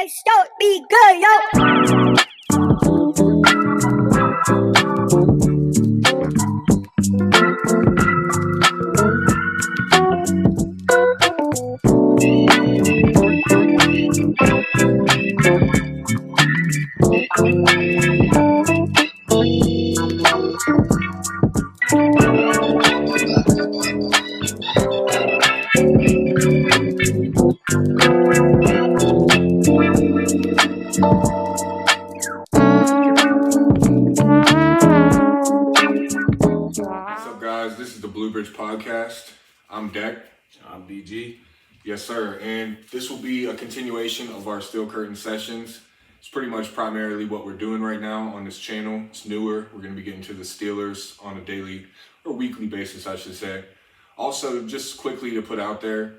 Hey, start be good, yo. Podcast. I'm Deck. I'm BG. Yes, sir. And this will be a continuation of our Steel Curtain sessions. It's pretty much primarily what we're doing right now on this channel. It's newer. We're going to be getting to the Steelers on a daily or weekly basis, I should say. Also, just quickly to put out there,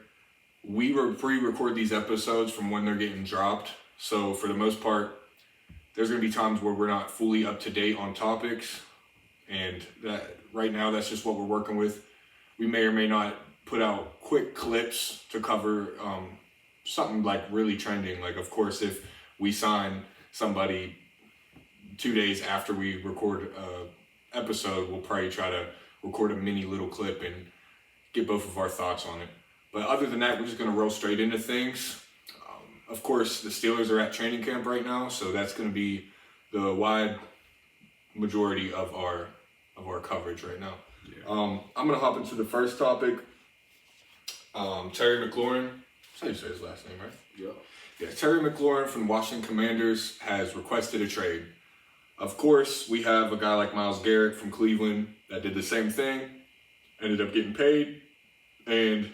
we pre-record these episodes from when they're getting dropped. So for the most part, there's going to be times where we're not fully up to date on topics. And that right now, that's just what we're working with. We may or may not put out quick clips to cover something like really trending. Like, of course, if we sign somebody 2 days after we record an episode, we'll probably try to record a mini little clip and get both of our thoughts on it. But other than that, we're just going to roll straight into things. Of course, the Steelers are at training camp right now, so that's going to be the wide majority of our coverage right now. Yeah. I'm going to hop into the first topic. Terry McLaurin, that's how you say his last name, right? Yeah, Terry McLaurin from Washington Commanders has requested a trade. Of course, we have a guy like Myles Garrett from Cleveland that did the same thing, ended up getting paid, and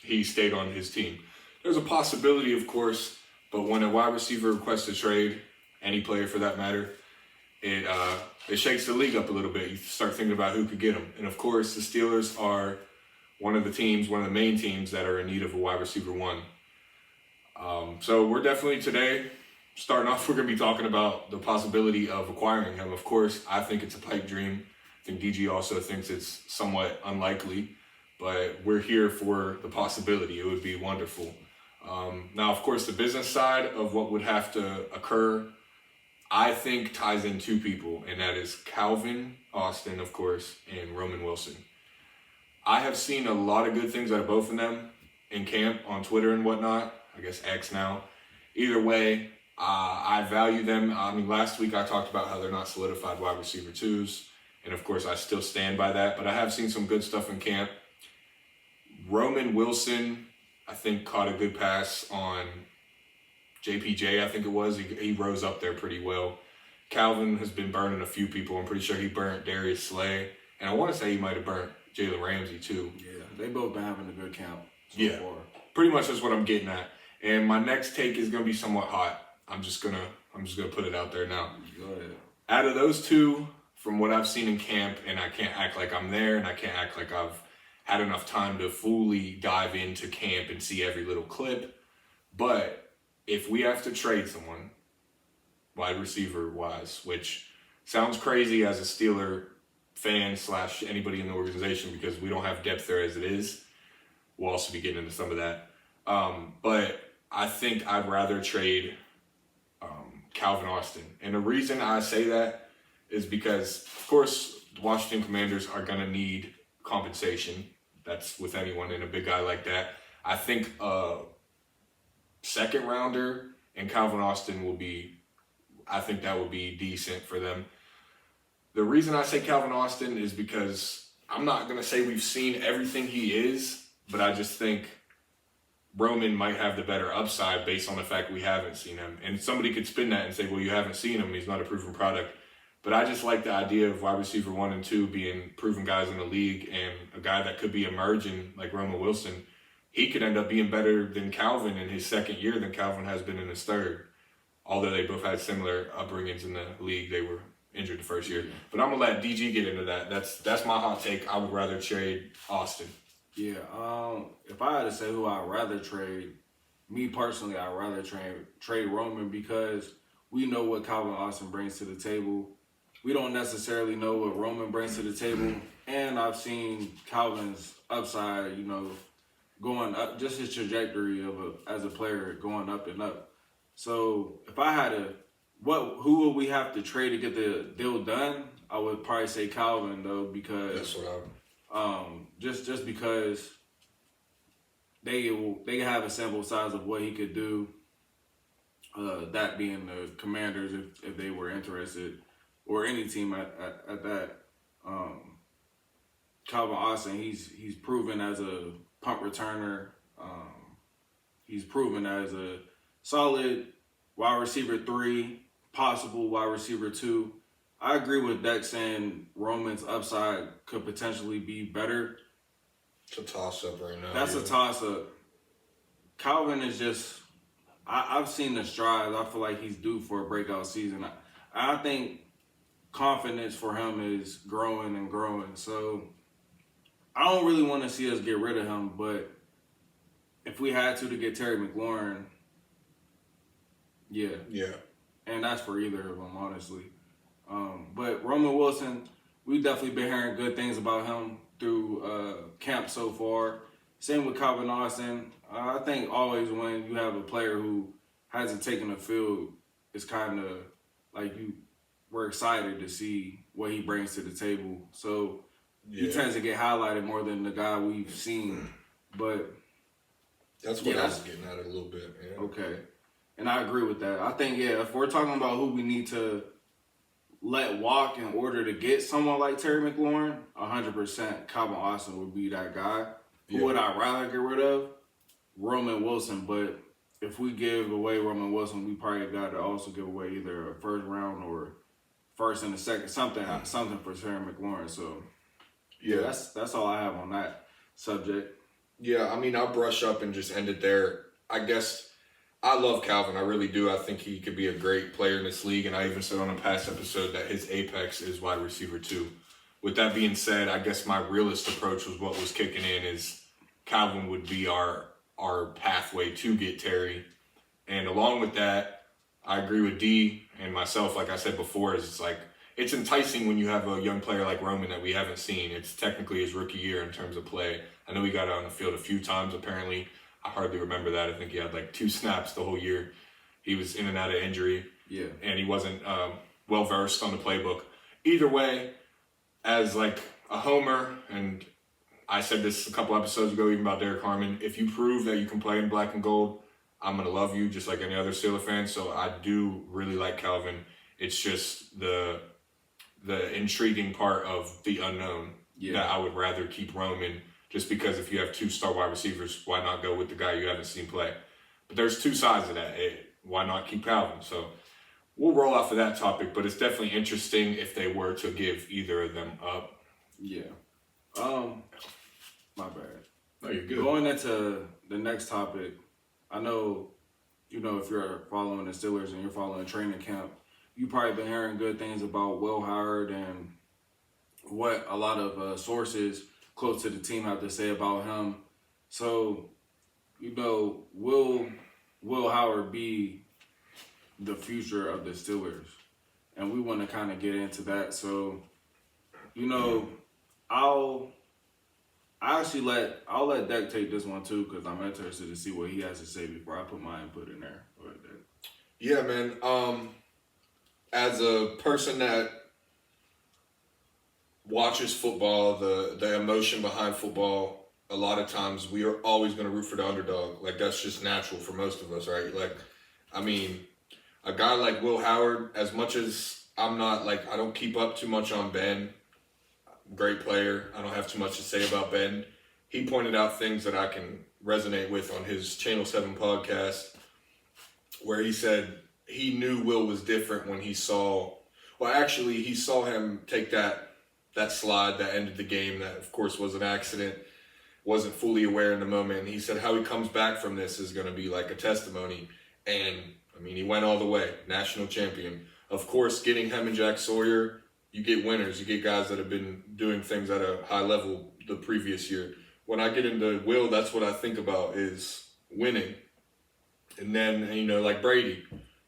he stayed on his team. There's a possibility, of course, but when a wide receiver requests a trade, any player for that matter, it shakes the league up a little bit. You start thinking about who could get them. And of course, the Steelers are one of the main teams that are in need of a wide receiver one. So we're definitely today, starting off, we're going to be talking about the possibility of acquiring him. Of course, I think it's a pipe dream. I think DG also thinks it's somewhat unlikely, but we're here for the possibility. It would be wonderful. Now, of course, the business side of what would have to occur, I think, ties in two people, and that is Calvin Austin, of course, and Roman Wilson. I have seen a lot of good things out of both of them in camp on Twitter and whatnot. I guess X now. Either way, I value them. I mean, last week I talked about how they're not solidified wide receiver twos, and of course I still stand by that, but I have seen some good stuff in camp. Roman Wilson, I think, caught a good pass on JPJ, I think it was. He rose up there pretty well. Calvin has been burning a few people. I'm pretty sure he burnt Darius Slay. And I want to say he might have burnt Jalen Ramsey too. Yeah, they both been having a good camp so far. Pretty much that's what I'm getting at. And my next take is going to be somewhat hot. I'm just gonna put it out there now. Go ahead. Out of those two, from what I've seen in camp, and I can't act like I'm there, and I can't act like I've had enough time to fully dive into camp and see every little clip, but if we have to trade someone, wide receiver wise, which sounds crazy as a Steeler fan / anybody in the organization because we don't have depth there as it is. We'll also be getting into some of that. But I think I'd rather trade Calvin Austin. And the reason I say that is because, of course, the Washington Commanders are going to need compensation. That's with anyone and a big guy like that. I think second rounder and Calvin Austin I think that would be decent for them. The reason I say Calvin Austin is because I'm not going to say we've seen everything he is, but I just think Roman might have the better upside based on the fact we haven't seen him. And somebody could spin that and say, well, you haven't seen him. He's not a proven product. But I just like the idea of wide receiver 1 and 2 being proven guys in the league, and a guy that could be emerging like Roman Wilson. He could end up being better than Calvin in his second year than Calvin has been in his third. Although they both had similar upbringings in the league, they were injured the first year. But I'm going to let DG get into that. That's my hot take. I would rather trade Austin. Yeah, if I had to say who I'd rather trade, me personally, I'd rather trade Roman because we know what Calvin Austin brings to the table. We don't necessarily know what Roman brings to the table. And I've seen Calvin's upside, going up, just his trajectory as a player going up and up. So if I had who would we have to trade to get the deal done? I would probably say Calvin though, because That's what I. just because they have a sample size of what he could do. That being the Commanders, if they were interested, or any team at that. Calvin Austin, he's proven as a punt returner. He's proven as a solid wide receiver 3, possible wide receiver 2. I agree with Dex saying Roman's upside could potentially be better. It's a toss-up right now. That's a toss-up. Calvin is just... I've seen the strides. I feel like he's due for a breakout season. I think confidence for him is growing and growing. So I don't really want to see us get rid of him, but if we had to get Terry McLaurin, yeah. Yeah. And that's for either of them, honestly. But Roman Wilson, we've definitely been hearing good things about him through camp so far. Same with Calvin Austin. I think always when you have a player who hasn't taken the field, it's kind of like we're excited to see what he brings to the table. So he tends to get highlighted more than the guy we've seen. But that's what I was getting at a little bit. Yeah. Okay. And I agree with that. I think, if we're talking about who we need to let walk in order to get someone like Terry McLaurin, 100% Calvin Austin would be that guy. Who would I rather get rid of? Roman Wilson. But if we give away Roman Wilson, we probably got to also give away either a first round or first and a second, something for Terry McLaurin. So that's all I have on that subject. Yeah, I mean, I'll brush up and just end it there. I guess I love Calvin. I really do. I think he could be a great player in this league. And I even said on a past episode that his apex is wide receiver 2. With that being said, I guess my realist approach was what was kicking in is Calvin would be our pathway to get Terry. And along with that, I agree with D and myself, like I said before, is it's enticing when you have a young player like Roman that we haven't seen. It's technically his rookie year in terms of play. I know he got on the field a few times, apparently. I hardly remember that. I think he had 2 snaps the whole year. He was in and out of injury. Yeah. And he wasn't well-versed on the playbook. Either way, as a homer, and I said this a couple episodes ago even about Derek Harmon, if you prove that you can play in black and gold, I'm going to love you just like any other Steelers fan. So I do really like Calvin. It's just the intriguing part of the unknown that I would rather keep Roman, just because if you have 2 star wide receivers, why not go with the guy you haven't seen play? But there's 2 sides of that. Why not keep Calvin? So we'll roll off of that topic, but it's definitely interesting if they were to give either of them up. Yeah. My bad. No, you're good. Going into the next topic, I know, if you're following the Steelers and you're following training camp, you've probably been hearing good things about Will Howard and what a lot of sources close to the team have to say about him. So, will Howard be the future of the Steelers? And we want to kind of get into that. So, I'll let Deck take this one too, because I'm interested to see what he has to say before I put my input in there. Yeah, man. As a person that watches football, the emotion behind football, a lot of times we are always going to root for the underdog. That's just natural for most of us, right? A guy like Will Howard, as much as I'm not I don't keep up too much on Ben. Great player. I don't have too much to say about Ben. He pointed out things that I can resonate with on his Channel 7 podcast, where he said he knew Will was different when he saw him take that slide that ended the game. That, of course, was an accident. Wasn't fully aware in the moment. And he said how he comes back from this is going to be a testimony. And, he went all the way. National champion. Of course, getting him and Jack Sawyer, you get winners. You get guys that have been doing things at a high level the previous year. When I get into Will, that's what I think about is winning. And then, Brady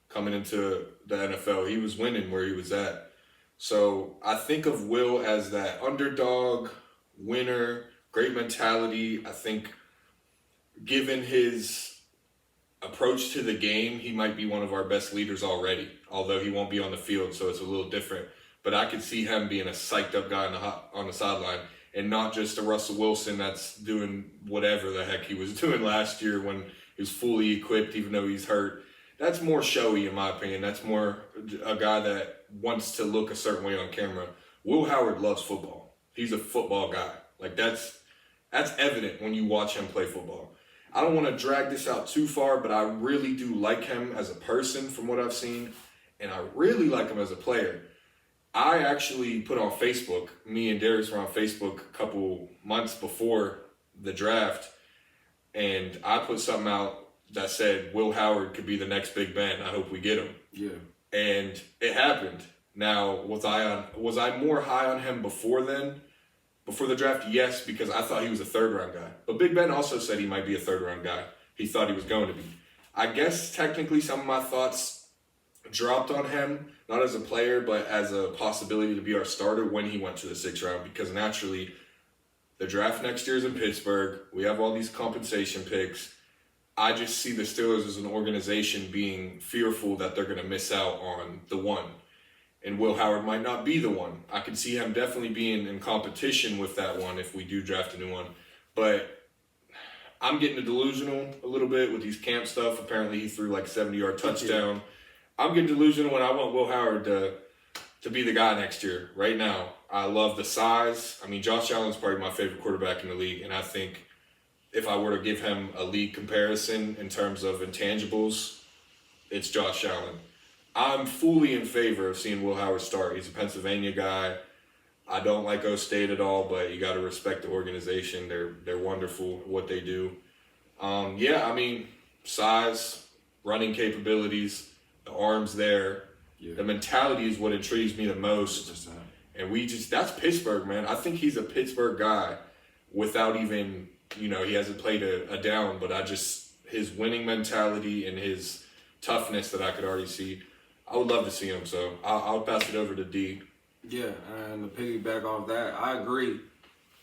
coming into the NFL, he was winning where he was at. So I think of Will as that underdog, winner, great mentality. I think given his approach to the game, he might be one of our best leaders already, although he won't be on the field, so it's a little different. But I could see him being a psyched up guy on the sideline and not just a Russell Wilson that's doing whatever the heck he was doing last year when he was fully equipped, even though he's hurt. That's more showy, in my opinion. That's more a guy that wants to look a certain way on camera. Will Howard loves football. He's a football guy. Like, that's evident when you watch him play football. I don't want to drag this out too far, but I really do like him as a person from what I've seen, and I really like him as a player. I actually put on Facebook, me and Darius were on Facebook a couple months before the draft, and I put something out that said Will Howard could be the next Big Ben. I hope we get him. Yeah. And it happened. Now, was I more high on him before then? Before the draft? Yes, because I thought he was a third-round guy. But Big Ben also said he might be a third-round guy. He thought he was going to be. I guess technically some of my thoughts dropped on him, not as a player, but as a possibility to be our starter when he went to the 6th round, because naturally the draft next year is in Pittsburgh. We have all these compensation picks. I just see the Steelers as an organization being fearful that they're going to miss out on the one. And Will Howard might not be the one. I could see him definitely being in competition with that one if we do draft a new one. But I'm getting delusional a little bit with these camp stuff. Apparently he threw like a 70-yard touchdown. I'm getting delusional when I want Will Howard to be the guy next year. Right now, I love the size. I mean, Josh Allen's probably my favorite quarterback in the league. And I think if I were to give him a league comparison in terms of intangibles, it's Josh Allen. I'm fully in favor of seeing Will Howard start. He's a Pennsylvania guy. I don't like O State at all, but you got to respect the organization. They're wonderful at what they do. I mean, size, running capabilities, the arms there. Yeah. The mentality is what intrigues me the most. 100%. And that's Pittsburgh, man. I think he's a Pittsburgh guy without even, he hasn't played a down, but his winning mentality and his toughness that I could already see. I would love to see him, so I'll pass it over to D. Yeah, and to piggyback off that, I agree.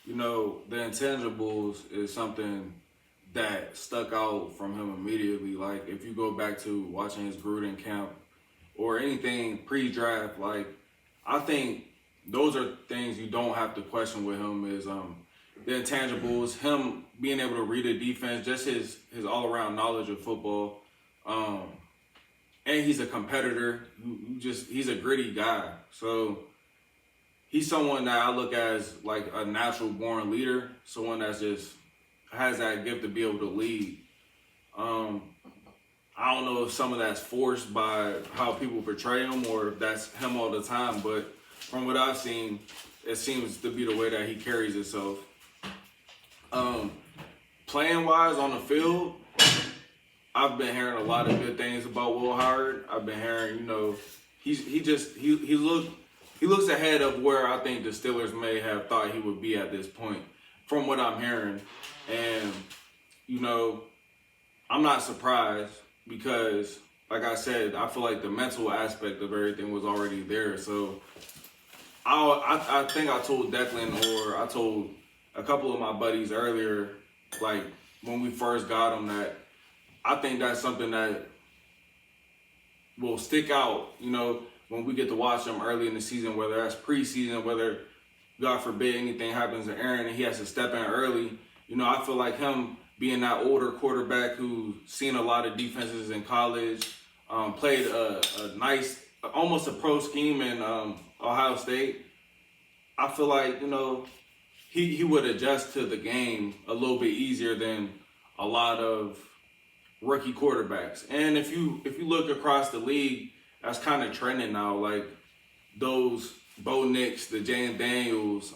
The intangibles is something that stuck out from him immediately. Like, if you go back to watching his Gruden camp or anything pre-draft, like, I think those are things you don't have to question with him is the intangibles, him being able to read a defense, just his all-around knowledge of football. And he's a competitor. He's a gritty guy. So he's someone that I look at as like a natural born leader, someone that just has that gift to be able to lead. I don't know if some of that's forced by how people portray him or if that's him all the time, but from what I've seen, it seems to be the way that he carries himself. Playing wise on the field, I've been hearing a lot of good things about Will Howard. I've been hearing, he looks ahead of where I think the Steelers may have thought he would be at this point, from what I'm hearing. And, I'm not surprised because, like I said, I feel like the mental aspect of everything was already there. So I think I told Declan or I told a couple of my buddies earlier, like when we first got him, that I think that's something that will stick out, when we get to watch him early in the season, whether that's preseason, whether, God forbid, anything happens to Aaron and he has to step in early. I feel like him being that older quarterback who's seen a lot of defenses in college, played a nice, almost a pro scheme in Ohio State. I feel like, he would adjust to the game a little bit easier than a lot of rookie quarterbacks. And if you look across the league, that's kind of trending now. Like those Bo Nix, the Jane Daniels,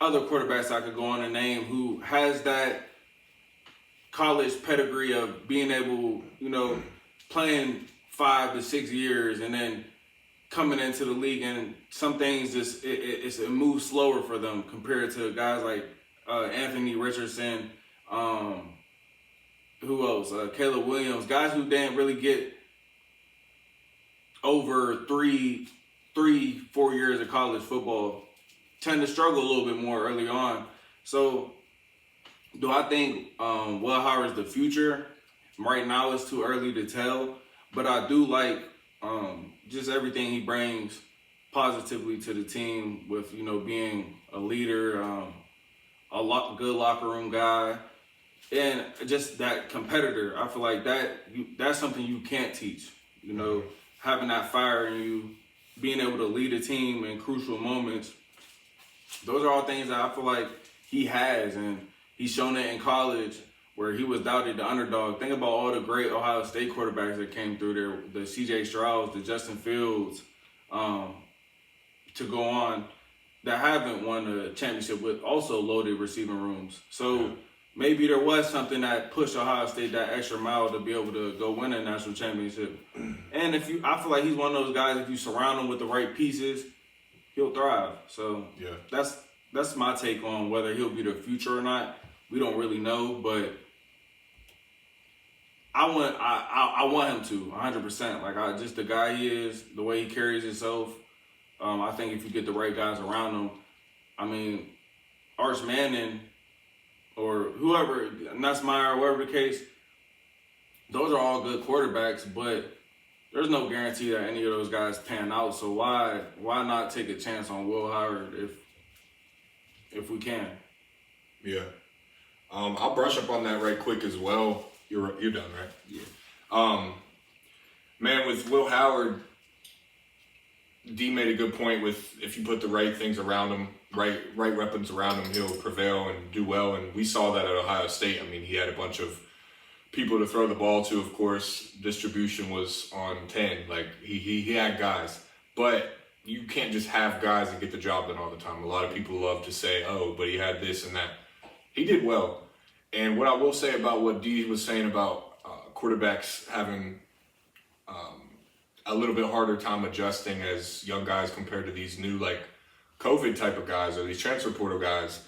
other quarterbacks I could go on and name who has that college pedigree of being able, playing 5 to 6 years and then coming into the league, and some things it moves slower for them compared to guys like Anthony Richardson, who else? Caleb Williams, guys who didn't really get over 3-4 years of college football tend to struggle a little bit more early on. So do I think Will Howard's the future? right now it's too early to tell, but I do like just everything he brings positively to the team with, being a leader, good locker room guy, and just that competitor. I feel like that's something you can't teach. Having that fire in you, being able to lead a team in crucial moments. Those are all things that I feel like he has, and he's shown it in college where he was doubted the underdog. Think about all the great Ohio State quarterbacks that came through there, the C.J. Strouds, the Justin Fields, to go on, that haven't won a championship with also loaded receiving rooms. So maybe there was something that pushed Ohio State that extra mile to be able to go win a national championship. And I feel like he's one of those guys, if you surround him with the right pieces, he'll thrive. So that's my take on whether he'll be the future or not. We don't really know, but I want him to 100%. Like just the guy he is, the way he carries himself. I think if you get the right guys around him, I mean, Arch Manning or whoever, Nussmeier, whatever the case, those are all good quarterbacks, but there's no guarantee that any of those guys pan out. So why not take a chance on Will Howard if we can? Yeah. I'll brush up on that right quick as well. You're done, right? Yeah. Man, with Will Howard, D made a good point with if you put the right things around him, right weapons around him, he'll prevail and do well. And we saw that at Ohio State. I mean, he had a bunch of people to throw the ball to, of course. Distribution was on 10. Like, he had guys. But you can't just have guys and get the job done all the time. A lot of people love to say, oh, but he had this and that. He did well. And what I will say about what D was saying about quarterbacks having a little bit harder time adjusting as young guys compared to these new, like, COVID type of guys or these transfer portal guys,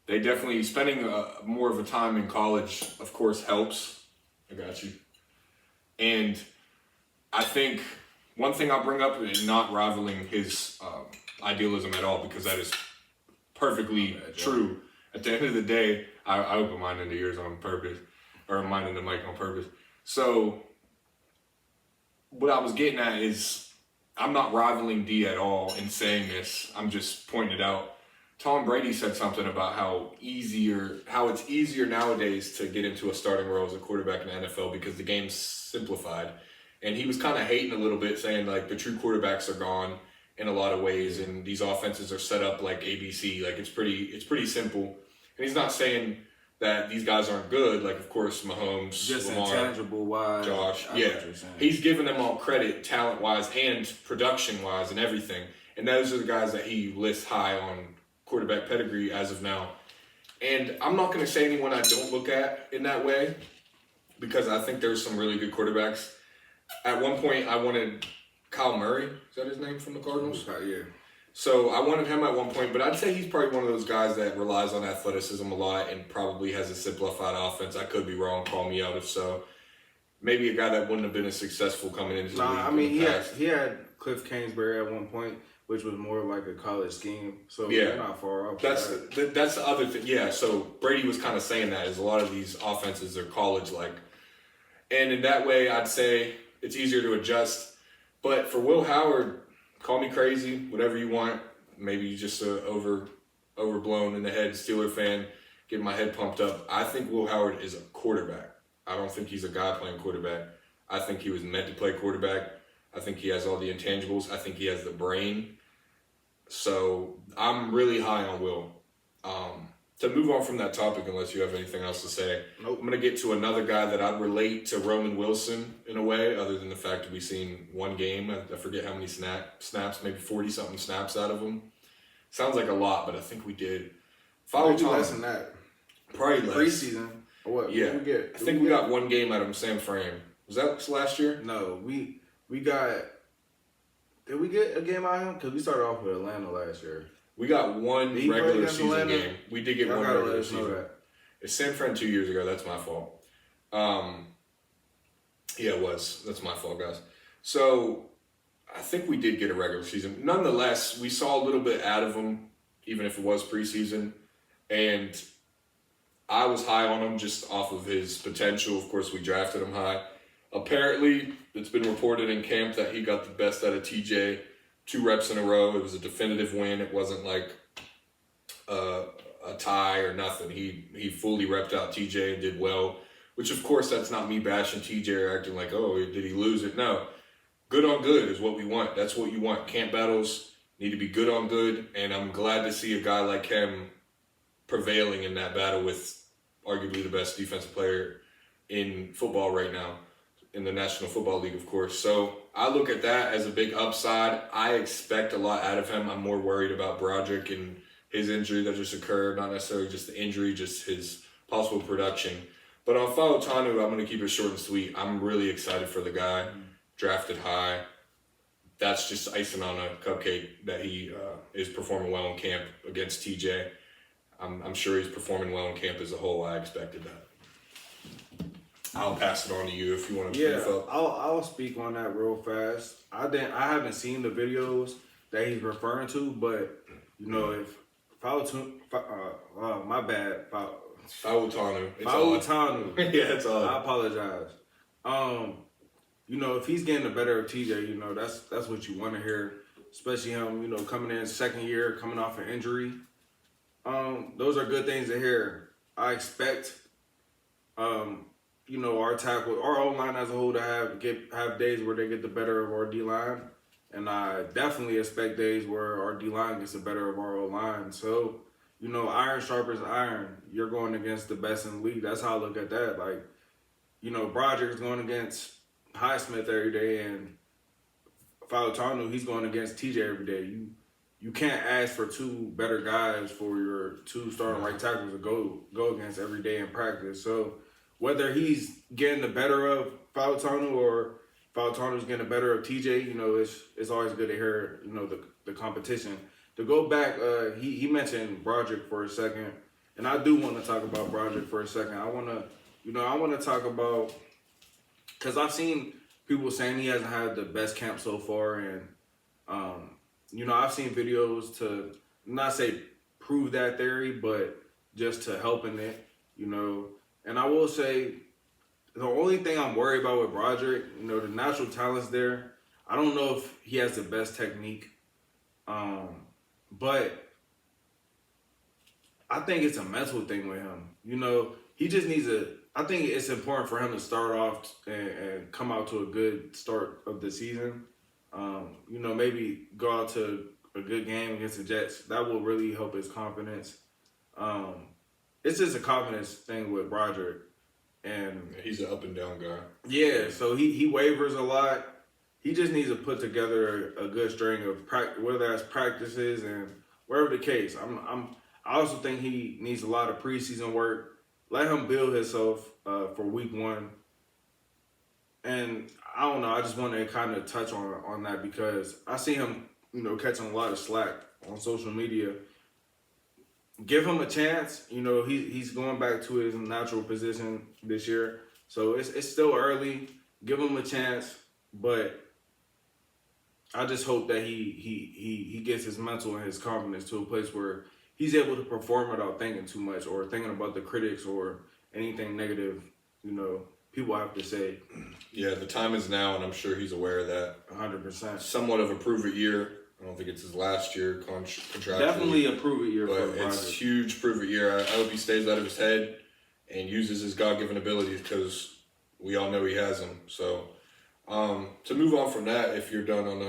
they definitely, spending more of a time in college, of course, helps. I got you. And I think one thing I'll bring up, and not rivaling his idealism at all, because that is perfectly true. At the end of the day, I open mine into yours on purpose, or mine into Mike on purpose. So what I was getting at is I'm not rivaling D at all in saying this. I'm just pointing it out. Tom Brady said something about how it's easier nowadays to get into a starting role as a quarterback in the NFL because the game's simplified. And he was kind of hating a little bit, saying like the true quarterbacks are gone in a lot of ways, and these offenses are set up like ABC. Like it's pretty simple. And he's not saying that these guys aren't good. Like, of course, Mahomes, just Lamar, intangible wise, Josh. Yeah, he's giving them all credit talent wise and production wise and everything. And those are the guys that he lists high on quarterback pedigree as of now. And I'm not going to say anyone I don't look at in that way, because I think there's some really good quarterbacks. At one point, I wanted Kyle Murray. Is that his name from the Cardinals? Yeah. So I wanted him at one point, but I'd say he's probably one of those guys that relies on athleticism a lot and probably has a simplified offense. I could be wrong. Call me out if so. Maybe a guy that wouldn't have been as successful coming into the league. I mean, he had Cliff Kingsbury at one point, which was more like a college scheme. So you're not far off. That's the other thing. Yeah, so Brady was kind of saying that is a lot of these offenses are college-like. And in that way, I'd say it's easier to adjust. But for Will Howard, call me crazy, whatever you want. Maybe you just overblown in the head Steeler fan, getting my head pumped up. I think Will Howard is a quarterback. I don't think he's a guy playing quarterback. I think he was meant to play quarterback. I think he has all the intangibles. I think he has the brain. So I'm really high on Will. To move on from that topic, unless you have anything else to say, nope. I'm going to get to another guy that I'd relate to Roman Wilson in a way, other than the fact that we've seen one game. I forget how many snaps, maybe 40-something snaps out of him. Sounds like a lot, but I think we did. Follow Tom. Less than that. Probably less. Preseason. Or what? Yeah. What did we get? I think we got one game out of him, Sam Frame. Was that last year? No, we got... Did we get a game out of him? Because we started off with Atlanta last year. We got one regular season Atlanta? game. We did get one regular season. It's San Fran 2 years ago. That's my fault. Yeah, it was. That's my fault, guys. So I think we did get a regular season. Nonetheless, we saw a little bit out of him, even if it was preseason. And I was high on him just off of his potential. Of course, we drafted him high. Apparently, it's been reported in camp that he got the best out of TJ 2 reps in a row. It was a definitive win. It wasn't like a tie or nothing. He fully repped out TJ and did well, which of course that's not me bashing TJ or acting like, oh, did he lose it? No. Good on good is what we want. That's what you want. Camp battles need to be good on good, and I'm glad to see a guy like him prevailing in that battle with arguably the best defensive player in football right now, in the National Football League, of course. So I look at that as a big upside. I expect a lot out of him. I'm more worried about Broderick and his injury that just occurred, not necessarily just the injury, just his possible production. But on Fautanu, I'm going to keep it short and sweet. I'm really excited for the guy, drafted high. That's just icing on a cupcake that he is performing well in camp against TJ. I'm sure he's performing well in camp as a whole. I expected that. I'll pass it on to you if you want to. Yeah, I'll speak on that real fast. I haven't seen the videos that he's referring to, but you know, if my bad, Fautanu. Yeah, it's all. I apologize. You know, if he's getting the better of TJ, you know, that's what you want to hear, especially him, you know, coming in second year, coming off an injury. Those are good things to hear. I expect, you know, our O-line as a whole to have days where they get the better of our D-line. And I definitely expect days where our D-line gets the better of our O-line. So, you know, iron sharpens iron. You're going against the best in the league. That's how I look at that. Like, you know, Broderick's going against Highsmith every day, and Fautanu, he's going against TJ every day. You can't ask for 2 better guys for your 2 starting right tackles to go against every day in practice. So whether he's getting the better of Fautanu or Fautanu's getting the better of TJ, you know, it's always good to hear, you know, the competition. To go back, he mentioned Broderick for a second, and I do want to talk about Broderick for a second. I want to talk about, because I've seen people saying he hasn't had the best camp so far, and you know, I've seen videos to not say prove that theory, but just to help in it, you know. And I will say, the only thing I'm worried about with Broderick, you know, the natural talent's there. I don't know if he has the best technique, but I think it's a mental thing with him. You know, he just needs I think it's important for him to start off and come out to a good start of the season. You know, maybe go out to a good game against the Jets. That will really help his confidence. It's just a confidence thing with Broderick. And he's an up and down guy. Yeah, so he wavers a lot. He just needs to put together a good string of whether that's practices and wherever the case. I also think he needs a lot of preseason work. Let him build himself for week 1. And I don't know, I just want to kind of touch on that because I see him, you know, catching a lot of slack on social media. Give him a chance. You know, he's going back to his natural position this year. So it's still early. Give him a chance. But I just hope that he gets his mental and his confidence to a place where he's able to perform without thinking too much or thinking about the critics or anything negative, you know, people have to say. Yeah, the time is now, and I'm sure he's aware of that. 100%. Somewhat of a prove-it year. I don't think it's his last year contractually. Definitely a prove-it year but for it's huge prove-it year. I hope he stays out of his head and uses his God-given abilities because we all know he has them. So to move on from that, if you're done on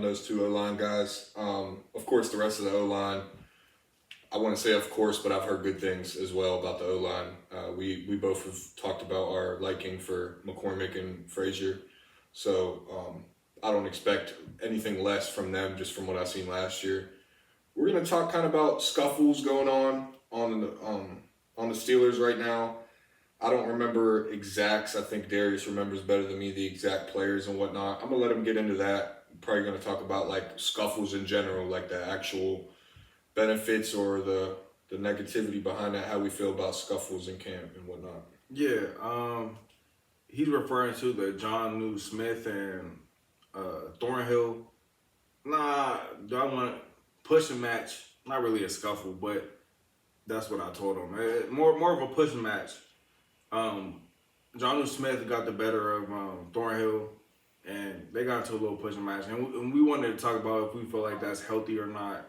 those 2 O-line guys, of course the rest of the O-line, I want to say of course, but I've heard good things as well about the O-line. We both have talked about our liking for McCormick and Frazier. So I don't expect anything less from them just from what I've seen last year. We're going to talk kind of about scuffles going on the Steelers right now. I don't remember exacts. I think Darius remembers better than me the exact players and whatnot. I'm going to let him get into that. I'm probably going to talk about like scuffles in general, like the actual benefits or the negativity behind that, how we feel about scuffles in camp and whatnot. Yeah, he's referring to the John New Smith and Thornhill. Nah, do I want push and match? Not really a scuffle, but That's what I told him. More of a push match. Jonnu Smith got the better of Thornhill, and they got into a little pushing match. And we wanted to talk about if we feel like that's healthy or not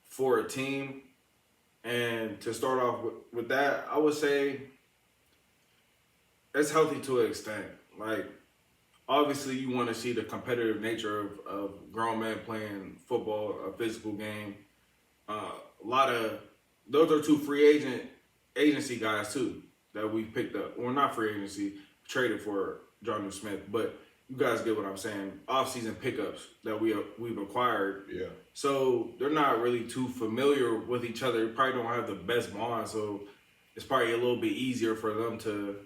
for a team. And to start off with that, I would say it's healthy to an extent. Like, obviously, you want to see the competitive nature of grown men playing football, a physical game. Those are two agency guys too that we picked up. Well, not free agency, traded for Jonnu Smith, but you guys get what I'm saying. Off-season pickups that we've acquired. Yeah. So they're not really too familiar with each other. Probably don't have the best bond, so it's probably a little bit easier for them to,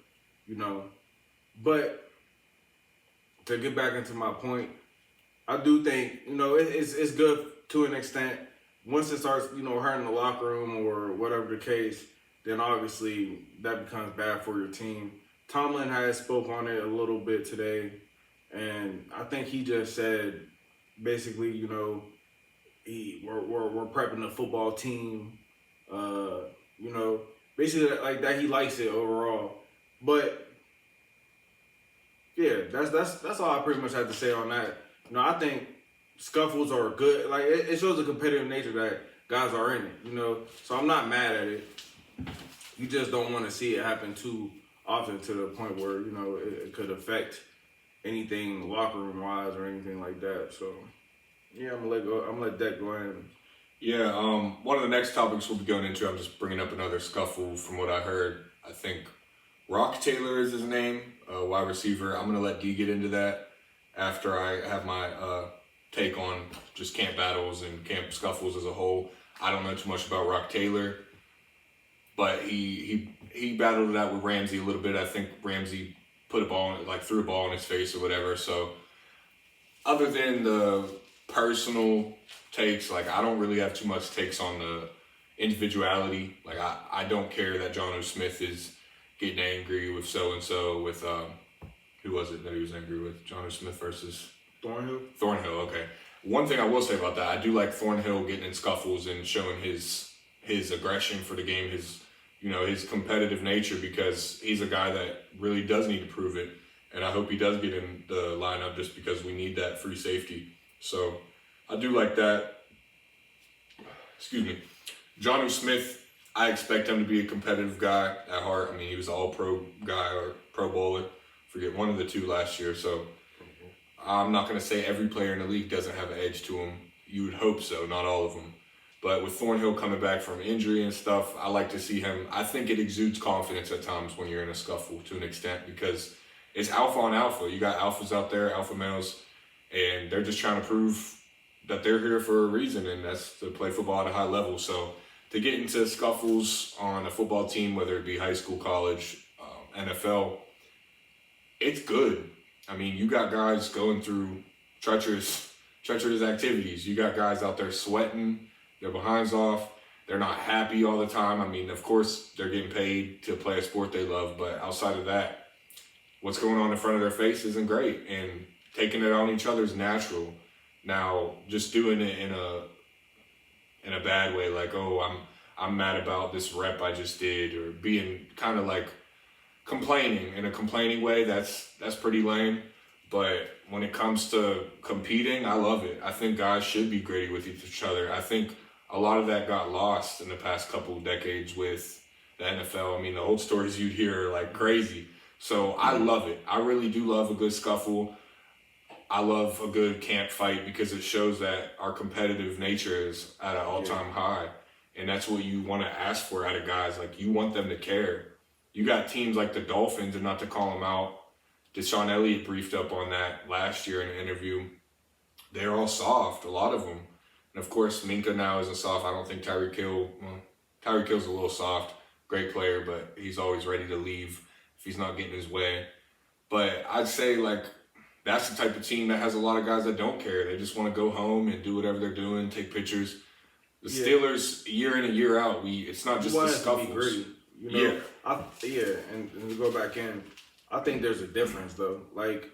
But to get back into my point, I do think it's good to an extent. Once it starts, hurting the locker room or whatever the case, then obviously that becomes bad for your team. Tomlin has spoke on it a little bit today, and I think he just said basically, we're prepping the football team, basically like that. He likes it overall, but yeah, that's all I pretty much have to say on that. I think scuffles are good. Like it shows the competitive nature that guys are in it, So I'm not mad at it. You just don't want to see it happen too often to the point where it could affect anything locker room wise or anything like that. So yeah, I'm gonna let that go ahead. Yeah. One of the next topics we'll be going into, I'm just bringing up another scuffle from what I heard. I think Rock Taylor is his name, wide receiver. I'm gonna let D get into that after I have my take on just camp battles and camp scuffles as a whole. I don't know too much about Rock Taylor, but he battled it out with Ramsey a little bit. I think Ramsey threw a ball in his face or whatever. So other than the personal takes, like I don't really have too much takes on the individuality. Like I don't care that Jonnu Smith is getting angry with so-and-so with, who was it that he was angry with? Jonnu Smith versus Thornhill, okay. One thing I will say about that, I do like Thornhill getting in scuffles and showing his aggression for the game, his competitive nature, because he's a guy that really does need to prove it. And I hope he does get in the lineup just because we need that free safety. So I do like that. Excuse me. Jonnu Smith, I expect him to be a competitive guy at heart. I mean, he was an all-pro guy or pro bowler. Forget one of the two last year. So I'm not going to say every player in the league doesn't have an edge to him. You would hope so, not all of them. But with Thornhill coming back from injury and stuff, I like to see him. I think it exudes confidence at times when you're in a scuffle to an extent, because it's alpha on alpha. You got alphas out there, alpha males, and they're just trying to prove that they're here for a reason, and that's to play football at a high level. So to get into scuffles on a football team, whether it be high school, college, NFL, it's good. I mean, you got guys going through treacherous activities. You got guys out there sweating, their behinds off. They're not happy all the time. I mean, of course, they're getting paid to play a sport they love, but outside of that, what's going on in front of their face isn't great, and taking it on each other is natural. Now, just doing it in a bad way, like, oh, I'm mad about this rep I just did, or being kind of like complaining in a complaining way, that's pretty lame. But when it comes to competing, I love it. I think guys should be gritty with each other. I think a lot of that got lost in the past couple of decades with the NFL. I mean, the old stories you'd hear are like crazy. So I love it. I really do love a good scuffle. I love a good camp fight because it shows that our competitive nature is at an all-time high. And that's what you want to ask for out of guys. Like, you want them to care. You got teams like the Dolphins, and not to call them out, Deshaun Elliott briefed up on that last year in an interview. They're all soft, a lot of them. And of course, Minka now isn't soft. I don't think Tyreek Hill's a little soft. Great player, but he's always ready to leave if he's not getting his way. But I'd say, like, that's the type of team that has a lot of guys that don't care. They just want to go home and do whatever they're doing, take pictures. The Steelers, year in and year out, it's not just the scuffles. And to go back in, I think there's a difference, though. Like,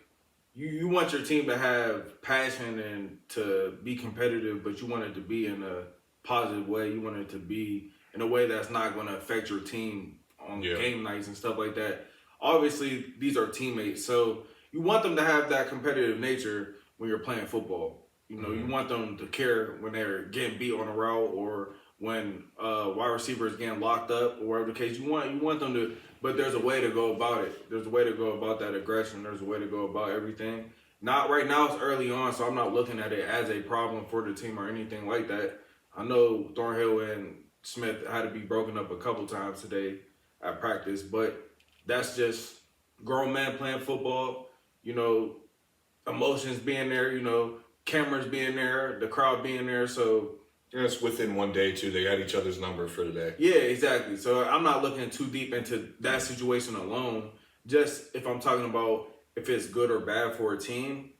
you want your team to have passion and to be competitive, but you want it to be in a positive way. You want it to be in a way that's not going to affect your team on game nights and stuff like that. Obviously, these are teammates, so you want them to have that competitive nature when you're playing football. You know, you want them to care when they're getting beat on a route or when wide receivers getting locked up or whatever the case. You want them to, but there's a way to go about it. There's a way to go about that aggression. There's a way to go about everything. Not right now, it's early on, so I'm not looking at it as a problem for the team or anything like that. I know Thornhill and Smith had to be broken up a couple times today at practice, but that's just grown men playing football, you know, emotions being there, you know, cameras being there, the crowd being there, so. And it's within one day, too. They had each other's number for the day. Yeah, exactly. So I'm not looking too deep into that situation alone. Just if I'm talking about if it's good or bad for a team,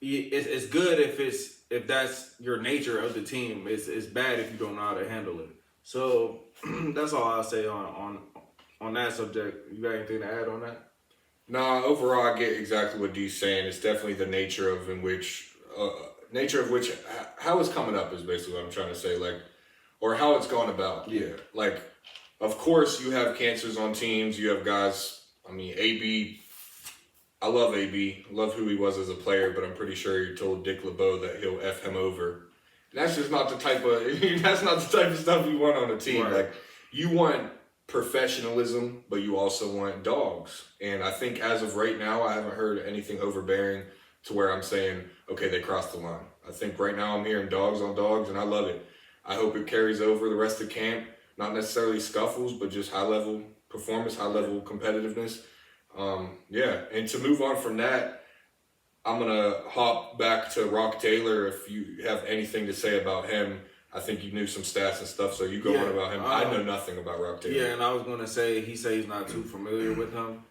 it's good if that's your nature of the team. It's bad if you don't know how to handle it. So that's all I'll say on that subject. You got anything to add on that? Nah, overall, I get exactly what D's saying. It's definitely the nature of which how it's coming up is basically what I'm trying to say, like, or how it's going about. Yeah. Like, of course, you have cancers on teams. You have guys. I mean, AB. I love AB. Love who he was as a player, but I'm pretty sure he told Dick LeBeau that he'll F him over. That's just not the type of stuff you want on a team. Right. Like, you want professionalism, but you also want dogs. And I think as of right now, I haven't heard anything overbearing to where I'm saying, okay, they crossed the line. I think right now I'm hearing dogs on dogs, and I love it. I hope it carries over the rest of camp. Not necessarily scuffles, but just high-level performance, high-level competitiveness. And to move on from that, I'm going to hop back to Rock Taylor. If you have anything to say about him, I think you knew some stats and stuff, so you go on about him. I know nothing about Rock Taylor. Yeah, and I was going to say, he said he's not too familiar with him.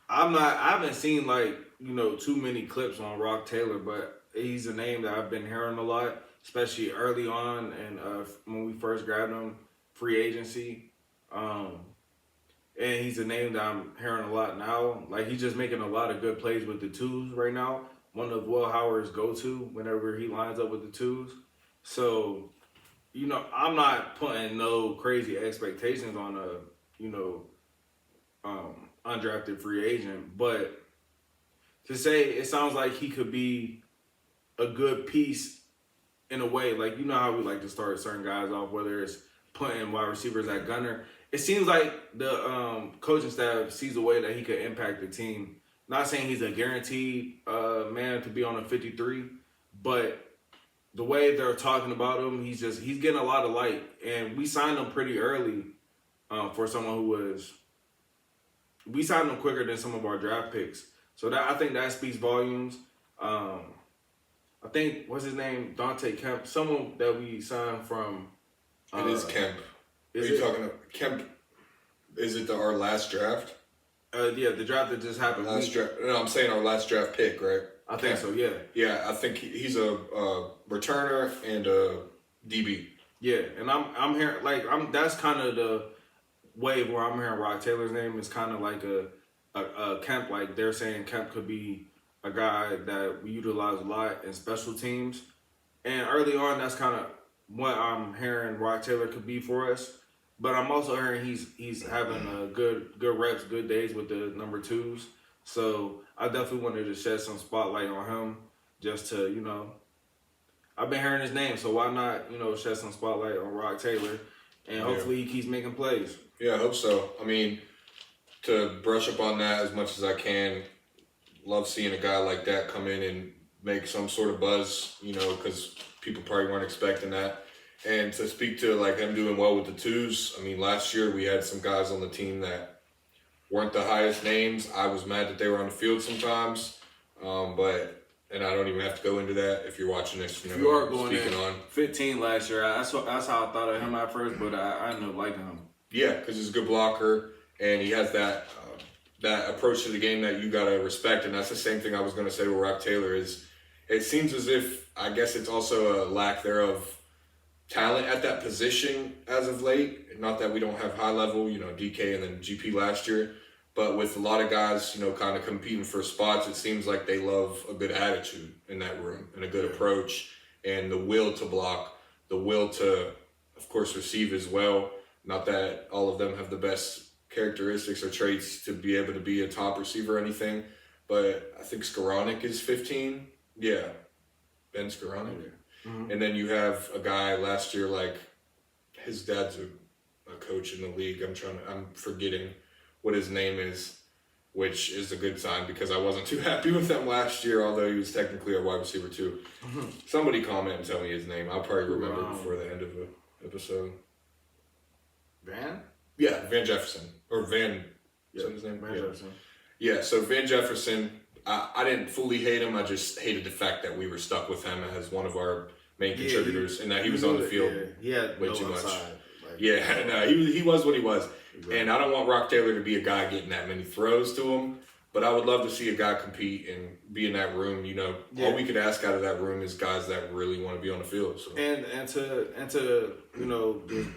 I haven't seen, too many clips on Rock Taylor, but he's a name that I've been hearing a lot, especially early on and when we first grabbed him, free agency. And he's a name that I'm hearing a lot now. Like, he's just making a lot of good plays with the twos right now. One of Will Howard's go-to whenever he lines up with the twos. So, I'm not putting no crazy expectations on undrafted free agent. But to say it sounds like he could be a good piece in a way. Like, you know how we like to start certain guys off, whether it's putting wide receivers at gunner. It seems like the coaching staff sees a way that he could impact the team. Not saying he's a guaranteed man to be on a 53, but the way they're talking about him, he's getting a lot of light. And we signed him pretty early for someone who was. We signed him quicker than some of our draft picks, so I think that speaks volumes. I think what's his name, Dante Kemp, someone that we signed from. It is Kemp. Are you talking about Kemp? Is it our last draft? Yeah, the draft that just happened. No, I'm saying our last draft pick, right? I think so, yeah. Yeah, I think he's a returner and a DB. Yeah, and I'm hearing that's kind of the wave where I'm hearing Rock Taylor's name is kind of like a Kemp. Like, they're saying Kemp could be a guy that we utilize a lot in special teams, and early on, that's kind of what I'm hearing Rock Taylor could be for us. But I'm also hearing he's having good reps, good days with the number twos. So I definitely wanted to shed some spotlight on him just to, I've been hearing his name, so why not, shed some spotlight on Rock Taylor, and hopefully he keeps making plays. Yeah, I hope so. I mean, to brush up on that as much as I can, love seeing a guy like that come in and make some sort of buzz, because people probably weren't expecting that. And to speak to him doing well with the twos, I mean, last year we had some guys on the team that weren't the highest names. I was mad that they were on the field sometimes, and I don't even have to go into that. If you're watching this, you are going speaking on 15 last year. That's how I thought of him at first, but I ended up liking him. Yeah, because he's a good blocker, and he has that approach to the game that you gotta respect. And that's the same thing I was gonna say with Rock Taylor. Is it seems as if, I guess it's also a lack thereof talent at that position as of late. Not that we don't have high level, DK and then GP last year, but with a lot of guys, kind of competing for spots, it seems like they love a good attitude in that room and a good approach and the will to block, the will to, of course, receive as well. Not that all of them have the best characteristics or traits to be able to be a top receiver or anything, but I think Skoranek is 15. Yeah, Ben Skoranek. Mm-hmm. And then you have a guy last year, like his dad's a coach in the league. I'm forgetting what his name is, which is a good sign because I wasn't too happy with him last year, although he was technically a wide receiver too. Mm-hmm. Somebody comment and tell me his name. I'll probably remember before the end of the episode. Van? Yeah, Van Jefferson. Or Van, Yeah, his name? Van Jefferson. Yeah, so Van Jefferson, I didn't fully hate him. I just hated the fact that we were stuck with him as one of our main contributors and that he was on the field way too much. Yeah, no, he was what he was. Exactly. And I don't want Rock Taylor to be a guy getting that many throws to him, but I would love to see a guy compete and be in that room. All we could ask out of that room is guys that really want to be on the field. So. And to just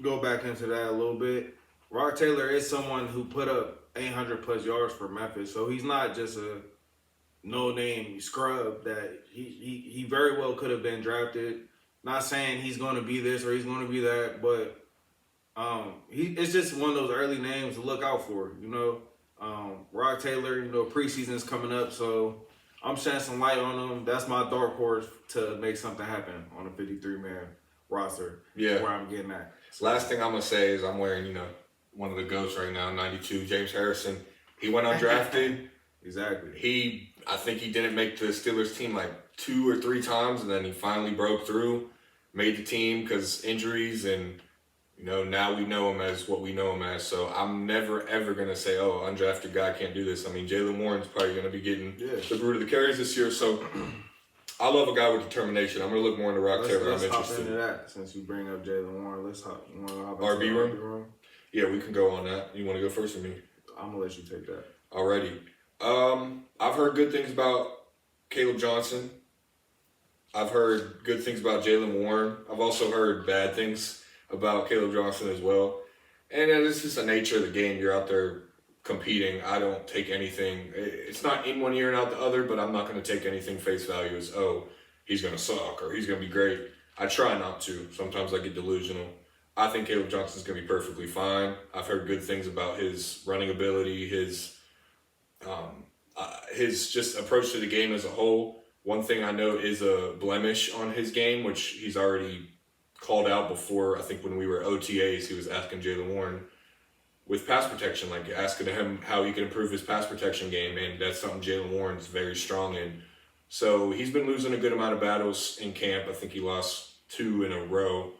go back into that a little bit, Rock Taylor is someone who put up 800 plus yards for Memphis, so he's not just a no-name scrub that he very well could have been drafted. Not saying he's going to be this or he's going to be that, but it's just one of those early names to look out for. Rock Taylor, preseason's coming up, so I'm shedding some light on him. That's my dark horse to make something happen on a 53-man roster. Yeah, where I'm getting at. Last thing I'm gonna say is I'm wearing one of the GOATs right now, 92, James Harrison. He went undrafted. Exactly. I think he didn't make the Steelers team like 2 or 3 times, and then he finally broke through, made the team because injuries, and now we know him as what we know him as. So I'm never ever gonna say, oh, undrafted guy can't do this. I mean, Jaylen Warren's probably gonna be getting the root of the carries this year. So I love a guy with determination. I'm gonna look more into Rock Taylor. Let's hop into that since you bring up Jaylen Warren. Let's hop. You want to hop into RB room? Yeah, we can go on that. You want to go first or me? I'm gonna let you take that. Alrighty. I've heard good things about Caleb Johnson. I've heard good things about Jaylen Warren. I've also heard bad things about Caleb Johnson as well. And it's just the nature of the game. You're out there competing. I don't take anything. It's not in one ear and out the other, but I'm not going to take anything face value as, oh, he's going to suck or he's going to be great. I try not to. Sometimes I get delusional. I think Caleb Johnson's going to be perfectly fine. I've heard good things about his running ability, his just approach to the game as a whole. One thing I know is a blemish on his game, which he's already called out before. I think when we were OTAs, he was asking Jaylen Warren with pass protection, like asking him how he can improve his pass protection game, and that's something Jaylen Warren's very strong in. So he's been losing a good amount of battles in camp. I think he lost 2 in a row.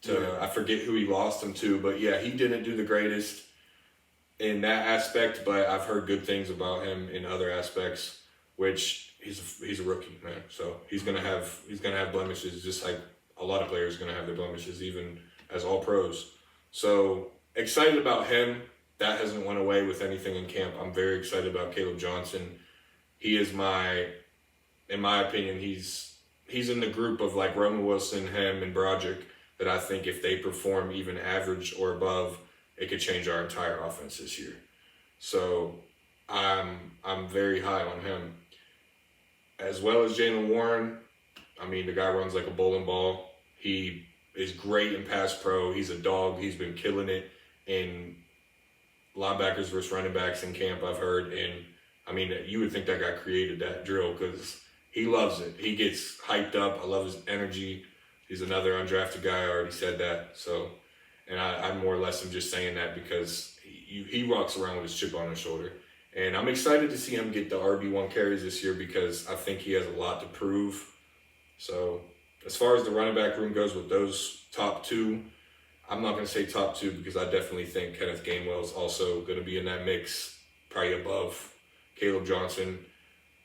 I forget who he lost them to, but yeah, he didn't do the greatest in that aspect, but I've heard good things about him in other aspects, which he's a rookie, man. So he's gonna have blemishes, just like a lot of players are gonna have their blemishes, even as all pros. So excited about him. That hasn't went away with anything in camp. I'm very excited about Caleb Johnson. He is in my opinion, he's in the group of like Roman Wilson, him, and Broderick that I think if they perform even average or above, it could change our entire offense this year. So I'm very high on him. As well as Jaylen Warren, I mean, the guy runs like a bowling ball. He is great in pass pro. He's a dog. He's been killing it in linebackers versus running backs in camp, I've heard. And, I mean, you would think that guy created that drill because he loves it. He gets hyped up. I love his energy. He's another undrafted guy. I already said that. So, and I more or less am just saying that because he walks around with his chip on his shoulder. And I'm excited to see him get the RB1 carries this year because I think he has a lot to prove. So as far as the running back room goes with those top 2, I'm not going to say top 2 because I definitely think Kenneth Gainwell is also going to be in that mix, probably above Caleb Johnson.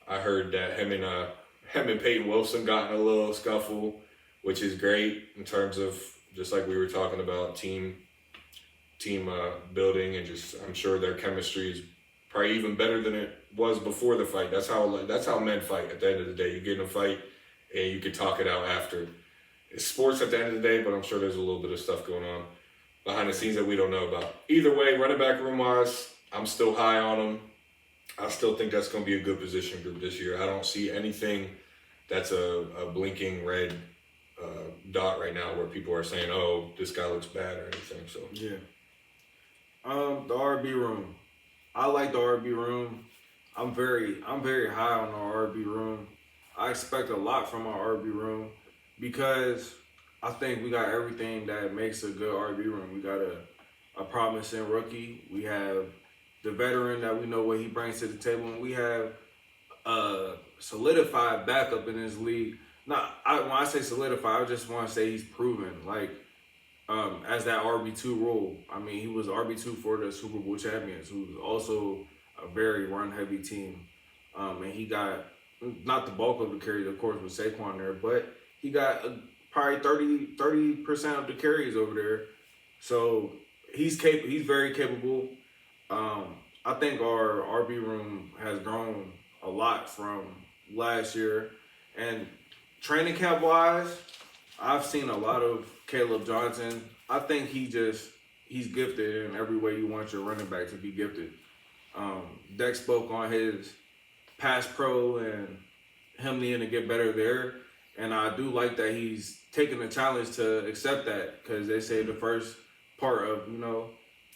I heard that him and Peyton Wilson got in a little scuffle, which is great in terms of just like we were talking about team building, and just I'm sure their chemistry is probably even better than it was before the fight. That's how men fight. At the end of the day, you get in a fight and you can talk it out after. It's sports at the end of the day, but I'm sure there's a little bit of stuff going on behind the scenes that we don't know about. Either way, running back room wise, I'm still high on them. I still think that's going to be a good position group this year. I don't see anything that's a blinking red dot right now where people are saying, "Oh, this guy looks bad" or anything. So yeah. The RB room. I like the RB room. I'm very high on the RB room. I expect a lot from our RB room because I think we got everything that makes a good RB room. We got a promising rookie. We have the veteran that we know what he brings to the table, and we have a solidified backup in this league. When I say solidified, I just want to say he's proven as that RB2 role. I mean, he was RB2 for the Super Bowl champions, who's also a very run-heavy team. And he got, not the bulk of the carries, of course, with Saquon there, but he got probably 30% of the carries over there. So he's very capable. I think our RB room has grown a lot from last year. And training camp wise, I've seen a lot of Caleb Johnson. I think he's gifted in every way you want your running back to be gifted. Dex spoke on his pass pro and him needing to get better there. And I do like that he's taking the challenge to accept that, because they say the first part of,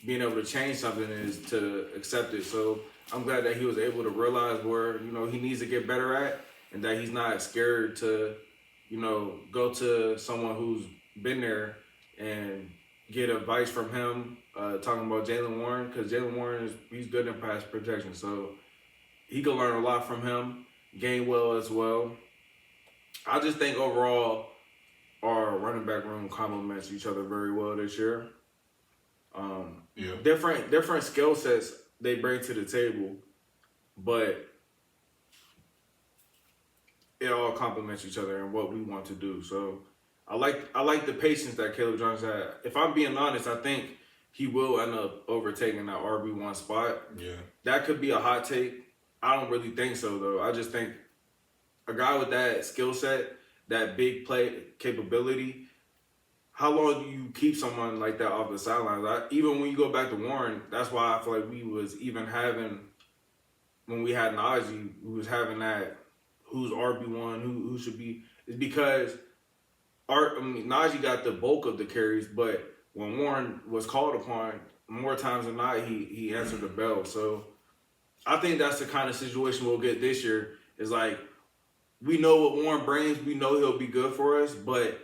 being able to change something is to accept it. So I'm glad that he was able to realize where, he needs to get better at, and that he's not scared to, go to someone who's been there and get advice from him, talking about Jaylen Warren, because Jaylen Warren, he's good in pass protection. So he can learn a lot from him, Gainwell as well. I just think overall our running back room complements each other very well this year. Different skill sets they bring to the table, but it all complements each other and what we want to do. So I like the patience that Caleb Johnson had. If I'm being honest, I think he will end up overtaking that RB1 spot. Yeah. That could be a hot take. I don't really think so, though. I just think a guy with that skill set, that big play capability, how long do you keep someone like that off the sidelines? Even when you go back to Warren, that's why I feel like we was even having, when we had Najee, we was having that who's RB1, who should be, is because Najee got the bulk of the carries, but when Warren was called upon, more times than not, he answered the bell. So I think that's the kind of situation we'll get this year. Is like, we know what Warren brings, we know he'll be good for us, but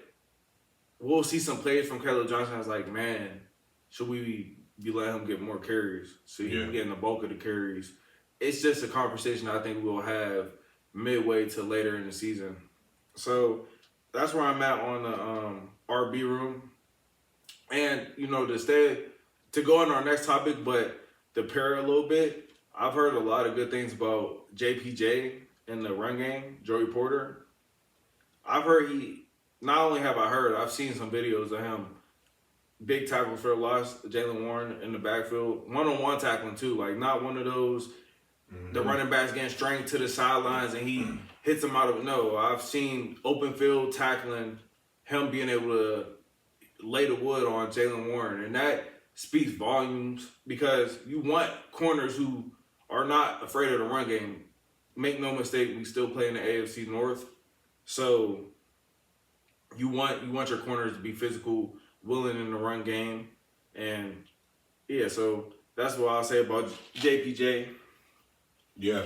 we'll see some plays from Caleb Johnson that's like, man, should we be letting him get more carries so he can get in the bulk of the carries? It's just a conversation I think we'll have midway to later in the season. So that's where I'm at on the RB room. And, to go on our next topic, but to pair a little bit, I've heard a lot of good things about JPJ in the run game, Joey Porter. I've seen some videos of him, big tackles for a loss, Jaylen Warren in the backfield, one-on-one tackling too, like not one of those, the running backs getting straight to the sidelines and he hits them out of, no, I've seen open field tackling, him being able to lay the wood on Jaylen Warren, and that speaks volumes because you want corners who are not afraid of the run game. Make no mistake, we still play in the AFC North, so you want your corners to be physical, willing in the run game, and so that's what I'll say about JPJ. Yeah.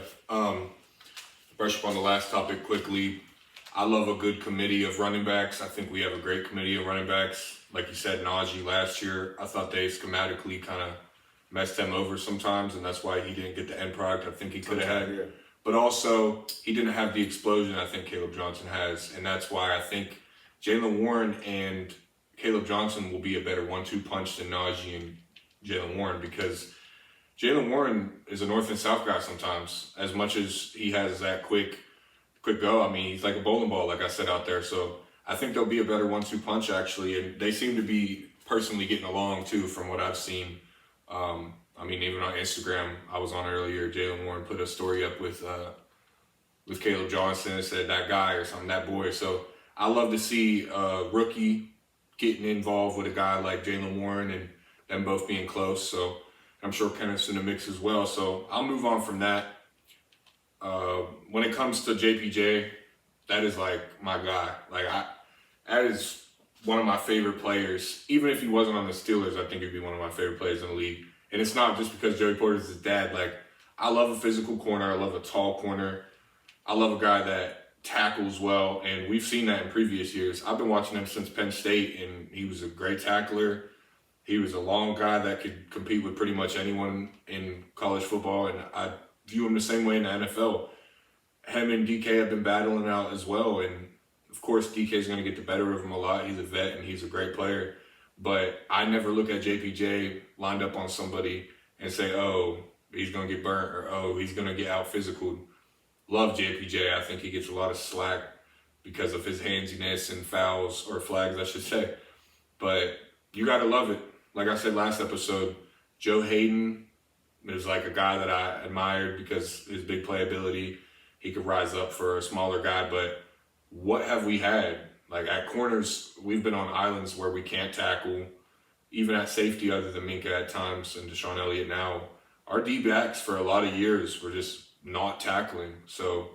Brush up on the last topic quickly. I love a good committee of running backs. I think we have a great committee of running backs. Like you said, Najee last year, I thought they schematically kind of messed him over sometimes, and that's why he didn't get the end product I think he could have had. Yeah. But also, he didn't have the explosion I think Caleb Johnson has, and that's why I think Jaylen Warren and Caleb Johnson will be a better 1-2 punch than Najee and Jaylen Warren, because Jaylen Warren is a north and south guy sometimes. As much as he has that quick go, I mean, he's like a bowling ball, like I said out there. So I think they'll be a better 1-2 punch, actually. And they seem to be personally getting along, too, from what I've seen. I mean, even on Instagram, I was on earlier, Jaylen Warren put a story up with Caleb Johnson and said, that guy or something, that boy. So I love to see a rookie getting involved with a guy like Jaylen Warren and them both being close. So I'm sure Kenneth's in the mix as well. So I'll move on from that. When it comes to JPJ, that is like my guy. Like That is one of my favorite players. Even if he wasn't on the Steelers, I think he'd be one of my favorite players in the league. And it's not just because Joey Porter's his dad. Like, I love a physical corner. I love a tall corner. I love a guy that tackles well, and we've seen that in previous years. I've been watching him since Penn State, and he was a great tackler. He was a long guy that could compete with pretty much anyone in college football, and I view him the same way in the NFL. Him and DK have been battling out as well, and of course DK is going to get the better of him a lot. He's a vet, and he's a great player. But I never look at JPJ lined up on somebody and say, oh, he's going to get burnt, or oh, he's going to get out physical. Love JPJ. I think he gets a lot of slack because of his handsiness and fouls, or flags, I should say. But you got to love it. Like I said last episode, Joe Hayden is like a guy that I admired because his big playability. He could rise up for a smaller guy, but what have we had? Like at corners, we've been on islands where we can't tackle. Even at safety, other than Minka at times and Deshaun Elliott now, our D-backs for a lot of years were just not tackling. So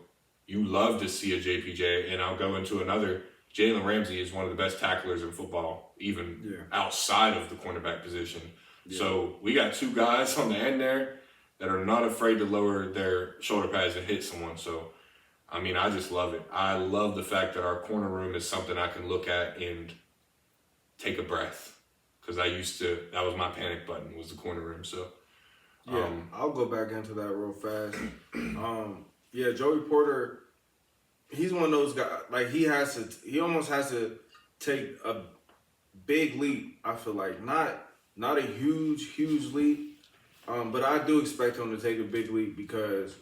you love to see a JPJ, and I'll go into another. Jalen Ramsey is one of the best tacklers in football, even outside of the cornerback position. Yeah. So we got two guys on the end there that are not afraid to lower their shoulder pads and hit someone. So, I mean, I just love it. I love the fact that our corner room is something I can look at and take a breath. Because that was my panic button, was the corner room. So, yeah, I'll go back into that real fast. Joey Porter, he's one of those guys, like he almost has to take a big leap, I feel like. Not a huge leap, but I do expect him to take a big leap because,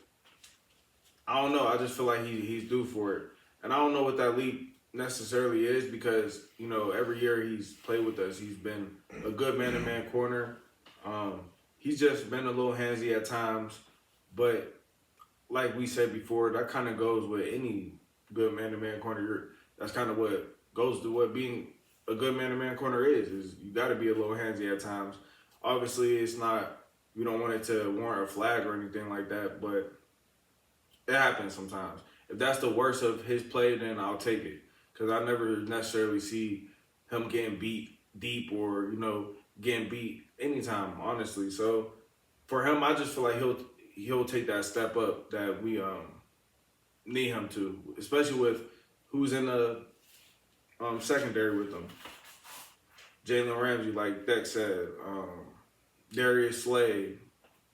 I don't know, I just feel like he's due for it. And I don't know what that leap necessarily is because, you know, every year he's played with us, he's been a good man-to-man corner. He's just been a little handsy at times, but like we said before, that kind of goes with any good man-to-man corner. That's kind of what goes to what being a good man-to-man corner is you got to be a little handsy at times. Obviously, it's not, we don't want it to warrant a flag or anything like that, but it happens sometimes. If that's the worst of his play, then I'll take it because I never necessarily see him getting beat deep or, you know, getting beat anytime, honestly. So for him, I just feel like he'll take that step up that we need him to, especially with who's in the secondary with him. Jalen Ramsey, like Dex said, Darius Slade.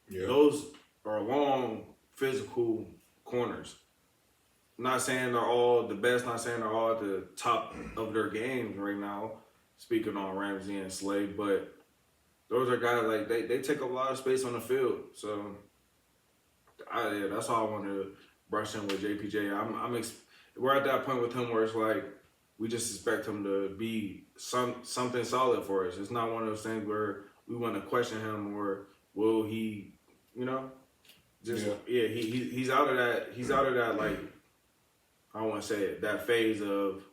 Yeah. Those are long, physical corners. Not saying they're all the best, not saying they're all at the top of their games right now, speaking on Ramsey and Slade, but those are guys, like, they take up a lot of space on the field. So, that's all I want to brush in with JPJ. We're at that point with him where it's like, we just expect him to be something solid for us. It's not one of those things where we want to question him or will he, you know, just he's out of that. He's out of that, like, I don't want to say it, that phase of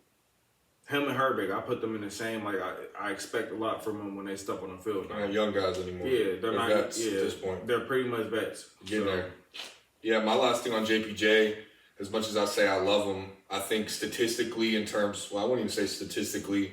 him and Herbig. I put them in the same, like, I expect a lot from them when they step on the field. They're not young guys anymore. Yeah, they're not vets at this point. They're pretty much vets. Getting there. Yeah, my last thing on JPJ, as much as I say I love him, I think statistically I wouldn't even say statistically.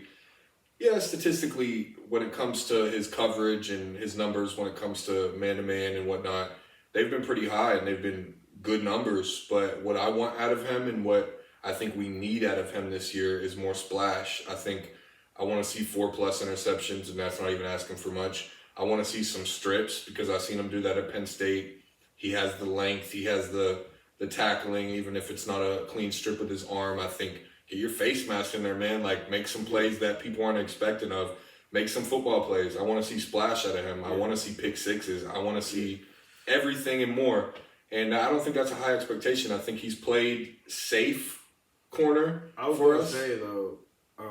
Yeah, statistically, when it comes to his coverage and his numbers, when it comes to man-to-man and whatnot, they've been pretty high and they've been good numbers. But what I want out of him and what I think we need out of him this year is more splash. I think I want to see 4+ interceptions, and that's not even asking for much. I want to see some strips because I've seen him do that at Penn State. He has the length. He has the tackling, even if it's not a clean strip with his arm. I think get your face mask in there, man. Like, make some plays that people aren't expecting of. Make some football plays. I want to see splash out of him. I want to see pick sixes. I want to see everything and more. And I don't think that's a high expectation. I think he's played safe corner I was going to say, though,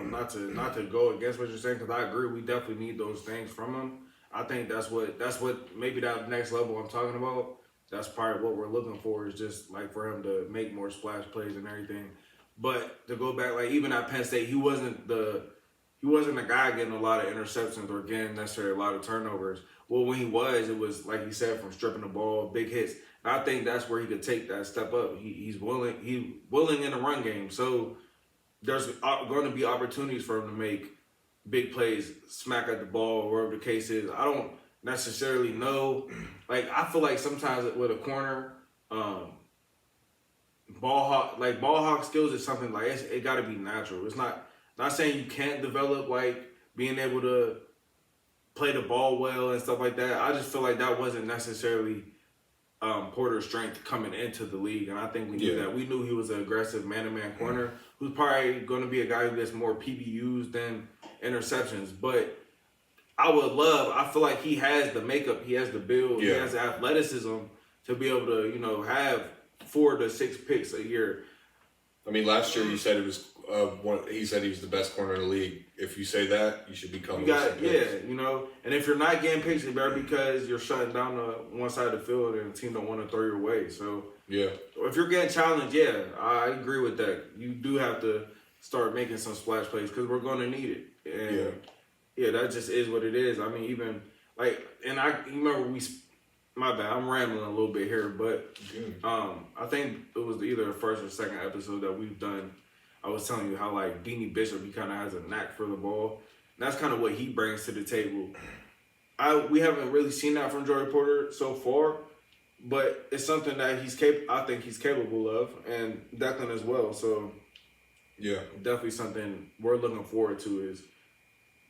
not to go against what you're saying, because I agree we definitely need those things from him. I think that's what maybe that next level I'm talking about. That's part of what we're looking for, is just like for him to make more splash plays and everything. But to go back, like even at Penn State, he wasn't the guy getting a lot of interceptions or getting necessarily a lot of turnovers. Well, when he was, it was like he said, from stripping the ball, big hits. And I think that's where he could take that step up. He's willing in the run game. So there's going to be opportunities for him to make big plays, smack at the ball, or whatever the case is. I don't necessarily know. Like, I feel like sometimes with a corner, ball hawk skills is something like it got to be natural. It's not saying you can't develop like being able to play the ball well and stuff like that. I just feel like that wasn't necessarily Porter's strength coming into the league, and I think we knew that. We knew he was an aggressive man-to-man corner who's probably going to be a guy who gets more PBUs than interceptions. But I feel like he has the makeup, he has the build, he has the athleticism to be able to, have 4 to 6 picks a year. I mean, last year you said it was he said he was the best corner in the league. If you say that, you should become and if you're not getting picks, it better because you're shutting down the one side of the field and the team don't want to throw your way. So if you're getting challenged, I agree with that. You do have to start making some splash plays because we're going to need it. And that just is what it is. I mean, even like, and I remember my bad, I'm rambling a little bit here, but I think it was either the first or second episode that we've done. I was telling you how like Beanie Bishop, he kind of has a knack for the ball. And that's kind of what he brings to the table. We haven't really seen that from Joey Porter so far, but it's something that I think he's capable of, and Declan as well. So definitely something we're looking forward to is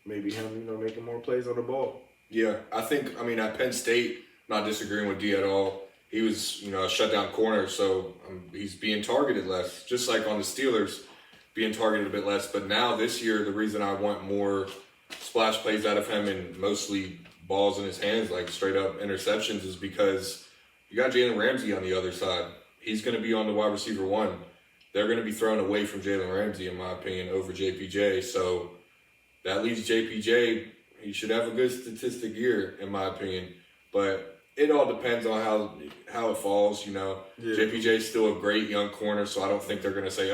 maybe him, making more plays on the ball. Yeah, I mean, at Penn State, not disagreeing with D at all. He was, a shutdown corner, so he's being targeted less, just like on the Steelers, being targeted a bit less. But now this year, the reason I want more splash plays out of him and mostly balls in his hands, like straight up interceptions, is because you got Jalen Ramsey on the other side. He's going to be on the wide receiver 1. They're going to be thrown away from Jalen Ramsey, in my opinion, over JPJ. So that leaves JPJ. He should have a good statistic year, in my opinion. But it all depends on how it falls, JPJ is still a great young corner, so I don't think they're going to say,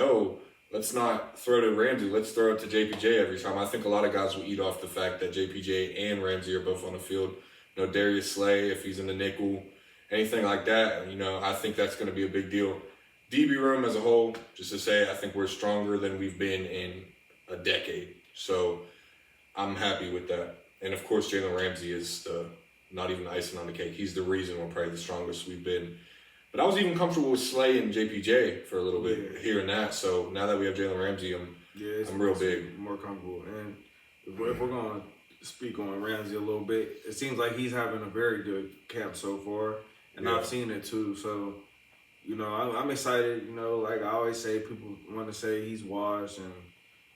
let's not throw to Ramsey, let's throw it to JPJ every time. I think a lot of guys will eat off the fact that JPJ and Ramsey are both on the field. Darius Slay, if he's in the nickel, anything like that, I think that's going to be a big deal. DB room as a whole, just to say, I think we're stronger than we've been in a decade. So I'm happy with that. And of course, Jalen Ramsey is not even icing on the cake. He's the reason we're probably the strongest we've been. But I was even comfortable with Slay and JPJ for a little bit here and that. So now that we have Jalen Ramsey, I'm real big. More comfortable. And if we're going to speak on Ramsey a little bit, it seems like he's having a very good camp so far. And I've seen it too. So, I'm excited. Like I always say, people want to say he's washed and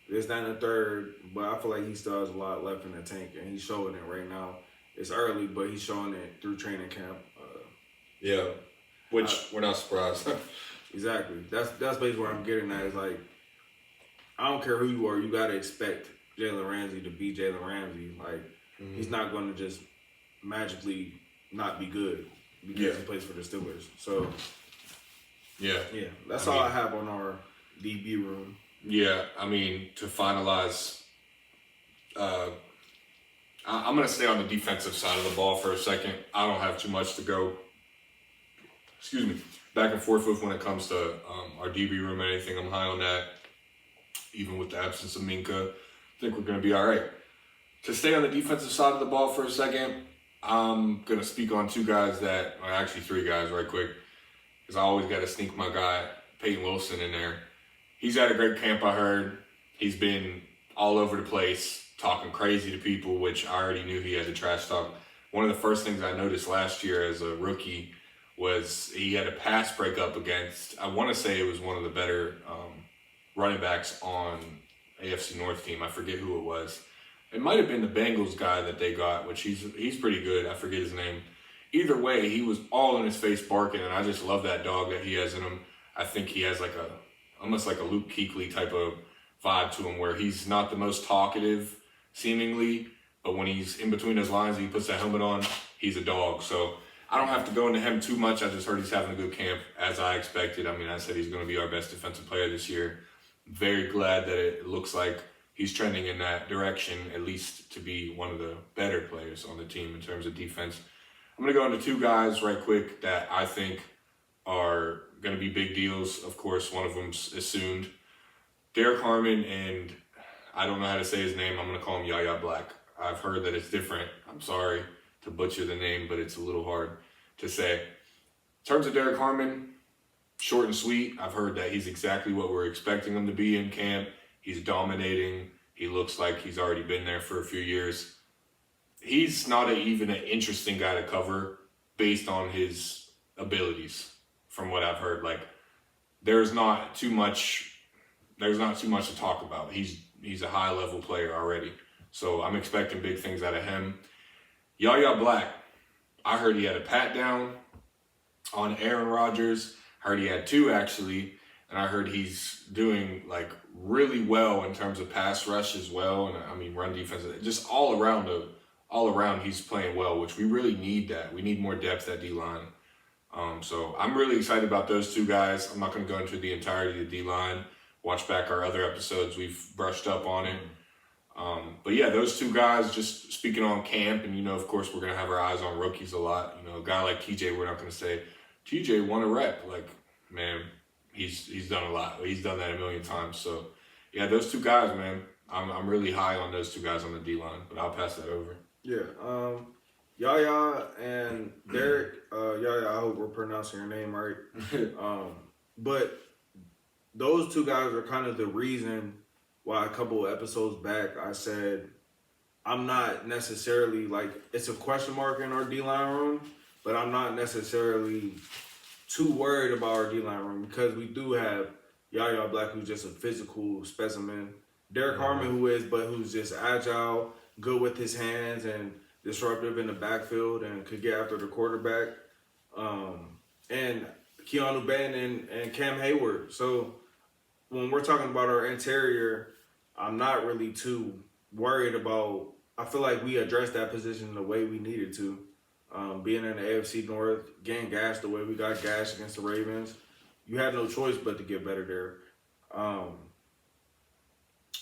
this, that, and the third. But I feel like he still has a lot left in the tank. And he's showing it right now. It's early, but he's showing it through training camp. Which we're not surprised. Exactly. That's basically where I'm getting at. Is like, I don't care who you are, you got to expect Jalen Ramsey to be Jalen Ramsey. Like, he's not going to just magically not be good because he plays for the Steelers. So, that's all I have on our DB room. Yeah, I mean, to finalize, I'm going to stay on the defensive side of the ball for a second. I don't have too much to go, back and forth with when it comes to our DB room and anything. I'm high on that. Even with the absence of Minka, I think we're going to be all right. To stay on the defensive side of the ball for a second, I'm going to speak on 2 guys actually 3 guys right quick, because I always got to sneak my guy, Peyton Wilson, in there. He's had a great camp, I heard. He's been all over the place, talking crazy to people, which I already knew he had the trash talk. One of the first things I noticed last year as a rookie was he had a pass breakup against, I want to say it was one of the better running backs on AFC North team. I forget who it was. It might have been the Bengals guy that they got, which he's pretty good. I forget his name. Either way, he was all in his face barking, and I just love that dog that he has in him. I think he has almost like a Luke Kuechly type of vibe to him, where he's not the most talkative, seemingly, but when he's in between his lines and he puts that helmet on, he's a dog. So I don't have to go into him too much. I just heard he's having a good camp, as I expected. I mean, I said he's going to be our best defensive player this year. Very glad that it looks like he's trending in that direction, at least to be one of the better players on the team in terms of defense. I'm going to go into 2 guys right quick that I think are going to be big deals. Of course, one of them's assumed. Derek Harmon and I don't know how to say his name. I'm going to call him Yaya Black. I've heard that it's different. I'm sorry to butcher the name, but it's a little hard to say. In terms of Derek Harmon, short and sweet. I've heard that he's exactly what we're expecting him to be in camp. He's dominating. He looks like he's already been there for a few years. He's not even an interesting guy to cover based on his abilities, from what I've heard. Like, there's not too much to talk about. He's a high level player already. So I'm expecting big things out of him. Yaya Black, I heard he had a pat down on Aaron Rodgers. I heard he had 2 actually, and I heard he's doing like really well in terms of pass rush as well, and I mean run defense. Just all around he's playing well, which we really need that. We need more depth at D-line. So I'm really excited about those 2 guys. I'm not going to go into the entirety of the D-line. Watch back our other episodes. We've brushed up on it. But yeah, those 2 guys, just speaking on camp, and of course we're going to have our eyes on rookies a lot. A guy like TJ, we're not going to say, TJ won a rep. Like, man, he's done a lot. He's done that a million times. So yeah, those 2 guys, man, I'm really high on those 2 guys on the D-line, but I'll pass that over. Yeah, Yaya and Derek, Yaya, I hope we're pronouncing your name right. But those 2 guys are kind of the reason why a couple of episodes back I said I'm not necessarily, like, it's a question mark in our D-line room, but I'm not necessarily too worried about our D-line room because we do have Yaya Black, who's just a physical specimen, Derek Harmon, who's just agile, good with his hands, and disruptive in the backfield and could get after the quarterback, and Keanu Benton and Cam Hayward. So when we're talking about our interior, I'm not really too worried about. I feel like we addressed that position the way we needed to. Being in the AFC North, getting gashed the way we got gashed against the Ravens, you had no choice but to get better there.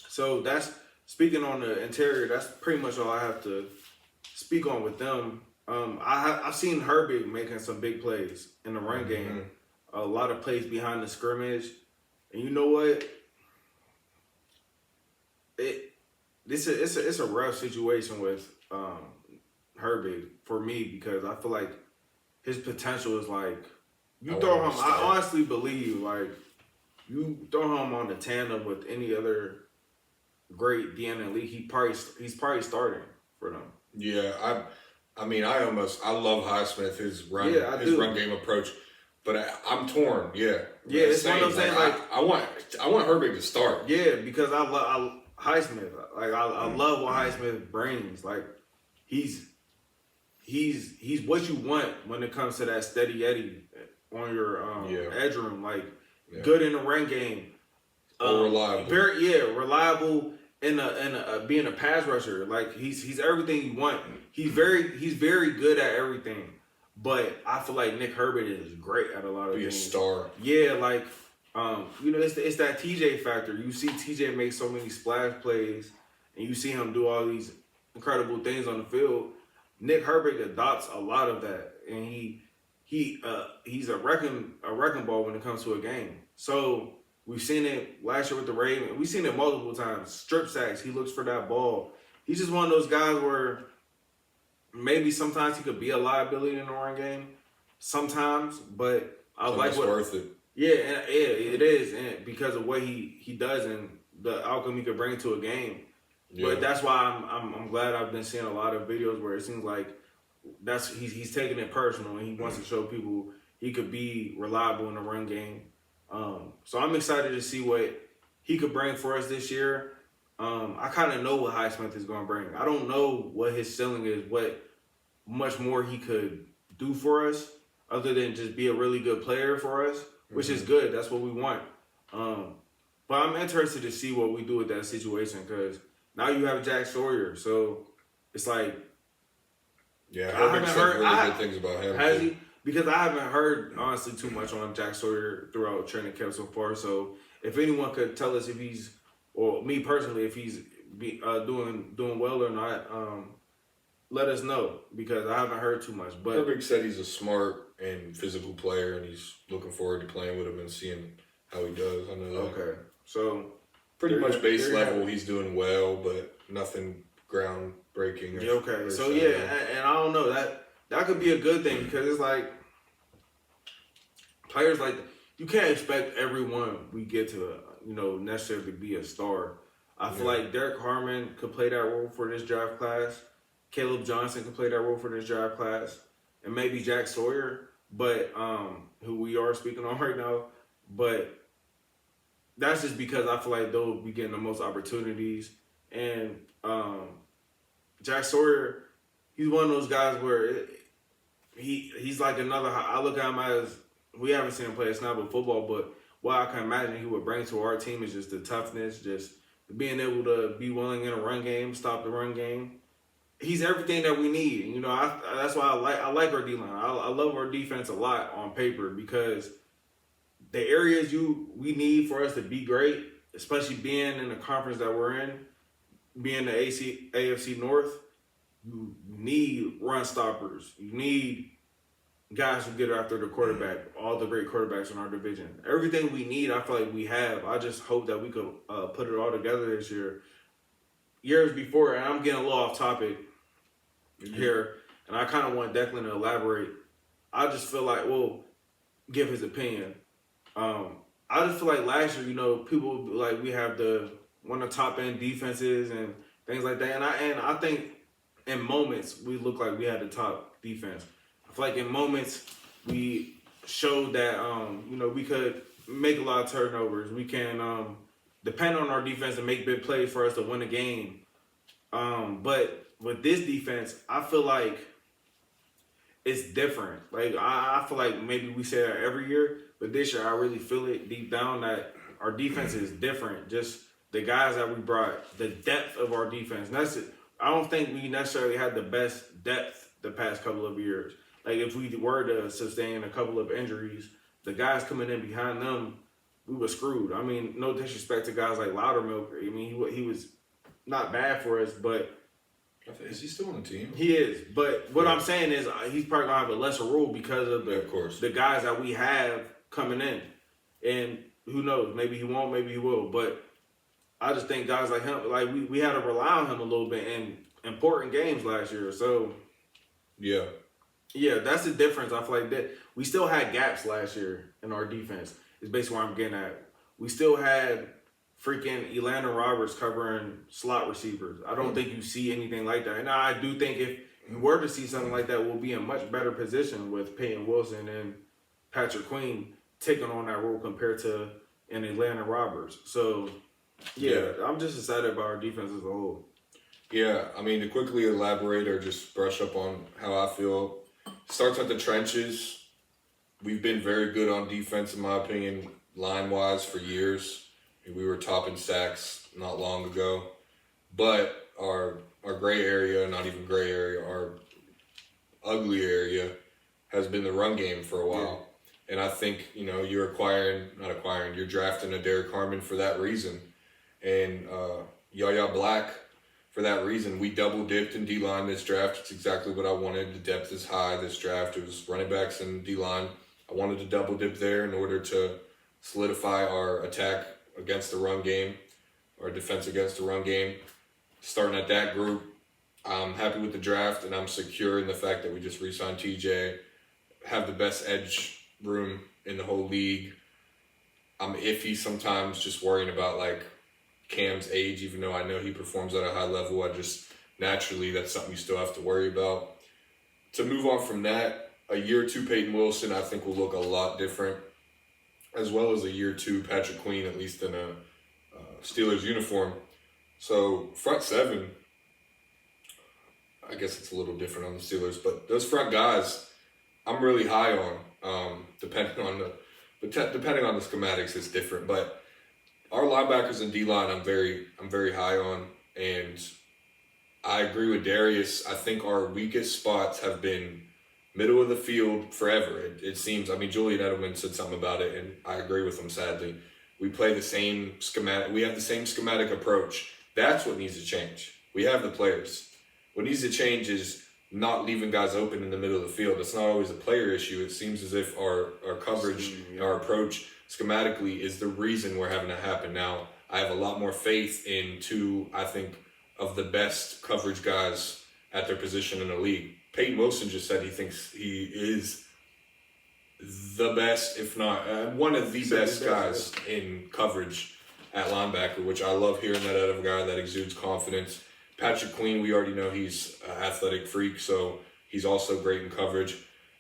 So that's, speaking on the interior, that's pretty much all I have to speak on with them. I've seen Herbig making some big plays in the run game, a lot of plays behind the scrimmage, and you know what? It's a rough situation with Herbig for me because I feel like his potential is like, you throw him. I honestly believe like you throw him on the tandem with any other great DN in the league, he's probably starting for them. Yeah, I love Highsmith, his run game approach, but I'm torn. Yeah, it's one of those things. Like I want Herbig to start. Yeah, because I love Highsmith. Like I love what Highsmith brings. Like he's what you want when it comes to that steady Eddie on your edge room. Like good in the run game, reliable, reliable. In being a pass rusher, like he's everything you want. He's very good at everything. But I feel like Nick Herbig is great at a lot of things. Be a star. Yeah, like it's that TJ factor. You see TJ make so many splash plays, and you see him do all these incredible things on the field. Nick Herbig adopts a lot of that, and he's a wrecking ball when it comes to a game. So we've seen it last year with the Ravens. We've seen it multiple times. Strip sacks. He looks for that ball. He's just one of those guys where maybe sometimes he could be a liability in the run game. Sometimes, but I like what worth it. Yeah, and it is, and because of what he does and the outcome he could bring to a game. Yeah. But that's why I'm glad I've been seeing a lot of videos where it seems like he's taking it personal and he wants to show people he could be reliable in the run game. So I'm excited to see what he could bring for us this year. I kind of know what Highsmith is going to bring. I don't know what his ceiling is, what much more he could do for us other than just be a really good player for us, which is good. That's what we want. But I'm interested to see what we do with that situation because now you have Jack Sawyer. So it's like, I haven't heard really good things about him. Has he? Because I haven't heard, honestly, too much on Jack Sawyer throughout training camp so far. So if anyone could tell us if he's, or me personally, if he's doing well or not, let us know because I haven't heard too much. But Herbig said he's a smart and physical player, and he's looking forward to playing with him and seeing how he does. I know that. Okay, so Pretty much base level, he's doing well, but nothing groundbreaking. Yeah, okay. So, yeah, and I don't know. That could be a good thing because it's like players like you can't expect everyone we get to, necessarily be a star. I feel like Derek Harmon could play that role for this draft class. Caleb Johnson could play that role for this draft class. And maybe Jack Sawyer, but who we are speaking on right now. But that's just because I feel like they'll be getting the most opportunities. And Jack Sawyer, he's one of those guys where he's like another. I look at him as, we haven't seen him play a snap of football, but what I can imagine he would bring to our team is just the toughness, just being able to be willing in a run game, stop the run game. He's everything that we need. That's why I like our D-line. I love our defense a lot on paper because the areas we need for us to be great, especially being in the conference that we're in, being the AFC North, you need run stoppers. You need guys who get after the quarterback, all the great quarterbacks in our division. Everything we need, I feel like we have. I just hope that we could put it all together this year. Years before, and I'm getting a little off topic here, and I kind of want Declan to elaborate. I just feel like, give his opinion. I just feel like last year, people like we have one of the top end defenses and things like that, and I think in moments we look like we had the top defense. I feel like in moments we showed that we could make a lot of turnovers. We can depend on our defense and make big plays for us to win a game. But with this defense, I feel like it's different. Like I feel like maybe we say that every year, but this year I really feel it deep down that our defense is different. Just the guys that we brought, the depth of our defense. And that's it. I don't think we necessarily had the best depth the past couple of years. Like if we were to sustain a couple of injuries, the guys coming in behind them, we were screwed. I mean, no disrespect to guys like Loudermilk. I mean, he was not bad for us, but is he still on the team? He is. But what I'm saying is he's probably gonna have a lesser role because of the guys that we have coming in. And who knows? Maybe he won't. Maybe he will. But I just think guys like him, like we had to rely on him a little bit in important games last year. So yeah, that's the difference. I feel like that we still had gaps last year in our defense. Is basically what I'm getting at. We still had freaking Elandon Roberts covering slot receivers. I don't think you see anything like that. And I do think if you were to see something like that, we'll be in much better position with Peyton Wilson and Patrick Queen taking on that role compared to an Elandon Roberts. So, yeah, I'm just excited about our defense as a whole. Yeah, I mean, to quickly elaborate or just brush up on how I feel, starts at the trenches. We've been very good on defense, in my opinion, line-wise for years. We were top in sacks not long ago. But our gray area, not even gray area, our ugly area has been the run game for a while. Yeah. And I think, you're drafting a Derek Harmon for that reason. And Yaya Black, for that reason, we double-dipped in D-line this draft. It's exactly what I wanted. The depth is high this draft. It was running backs and D-line. I wanted to double-dip there in order to solidify our attack against the run game, our defense against the run game. Starting at that group, I'm happy with the draft, and I'm secure in the fact that we just re-signed TJ, have the best edge room in the whole league. I'm iffy sometimes just worrying about, Cam's age, even though I know he performs at a high level. Naturally, that's something you still have to worry about. To move on from that, a year two Peyton Wilson, I think, will look a lot different, as well as a year two Patrick Queen, at least in a Steelers uniform. So front seven, I guess it's a little different on the Steelers, but those front guys, I'm really high on. Depending on the schematics, it's different. But our linebackers and D-line, I'm very high on, and I agree with Darius. I think our weakest spots have been middle of the field forever. It seems. I mean, Julian Edelman said something about it, and I agree with him. Sadly, we play the same schematic. We have the same schematic approach. That's what needs to change. We have the players. What needs to change is not leaving guys open in the middle of the field. It's not always a player issue. It seems as if our coverage, our approach schematically is the reason we're having that happen. Now, I have a lot more faith in two, I think, of the best coverage guys at their position in the league. Peyton Wilson just said he thinks he is the best, if not one of the best guys in coverage at linebacker, which I love hearing that out of a guy that exudes confidence. Patrick Queen, we already know he's an athletic freak, so he's also great in coverage.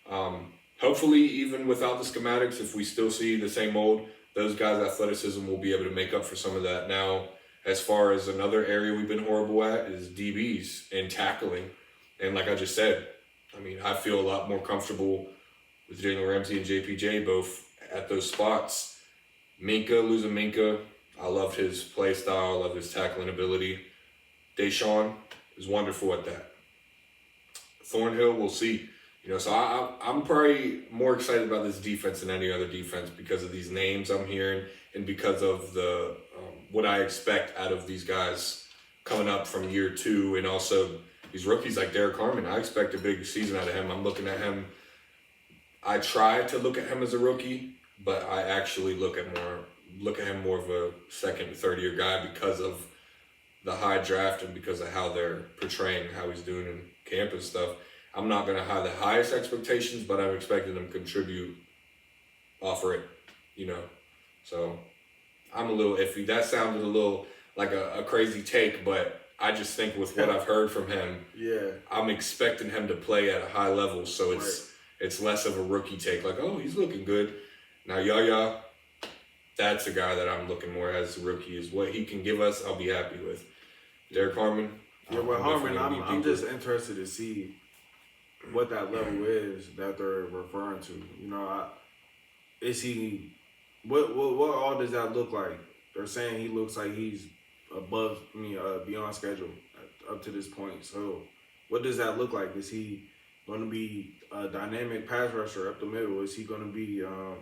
Hopefully, even without the schematics, if we still see the same mold, those guys' athleticism will be able to make up for some of that. Now, as far as another area we've been horrible at is DBs and tackling. And like I just said, I mean, I feel a lot more comfortable with Jalen Ramsey and JPJ both at those spots. Losing Minka, I loved his play style, I love his tackling ability. Deshaun is wonderful at that. Thornhill, we'll see. So I'm probably more excited about this defense than any other defense because of these names I'm hearing and because of the what I expect out of these guys coming up from year two, and also these rookies like Derek Harmon. I expect a big season out of him. I'm looking at him. I try to look at him as a rookie, but I actually look at him more of a second, third year guy because of the high draft and because of how they're portraying how he's doing in camp and stuff. I'm not going to have the highest expectations, but I'm expecting him to contribute, offer it, So I'm a little iffy. That sounded a little like a crazy take, but I just think with what I've heard from him, I'm expecting him to play at a high level. So it's less of a rookie take, like, oh, he's looking good. Now, Yaya, that's a guy that I'm looking more as a rookie, is what he can give us, I'll be happy with. Derek Harmon. With Harmon, I'm just interested to see what that level is that they're referring to. Is he, what all does that look like? They're saying he looks like he's beyond schedule up to this point. So what does that look like? Is he going to be a dynamic pass rusher up the middle? Is he going to be, a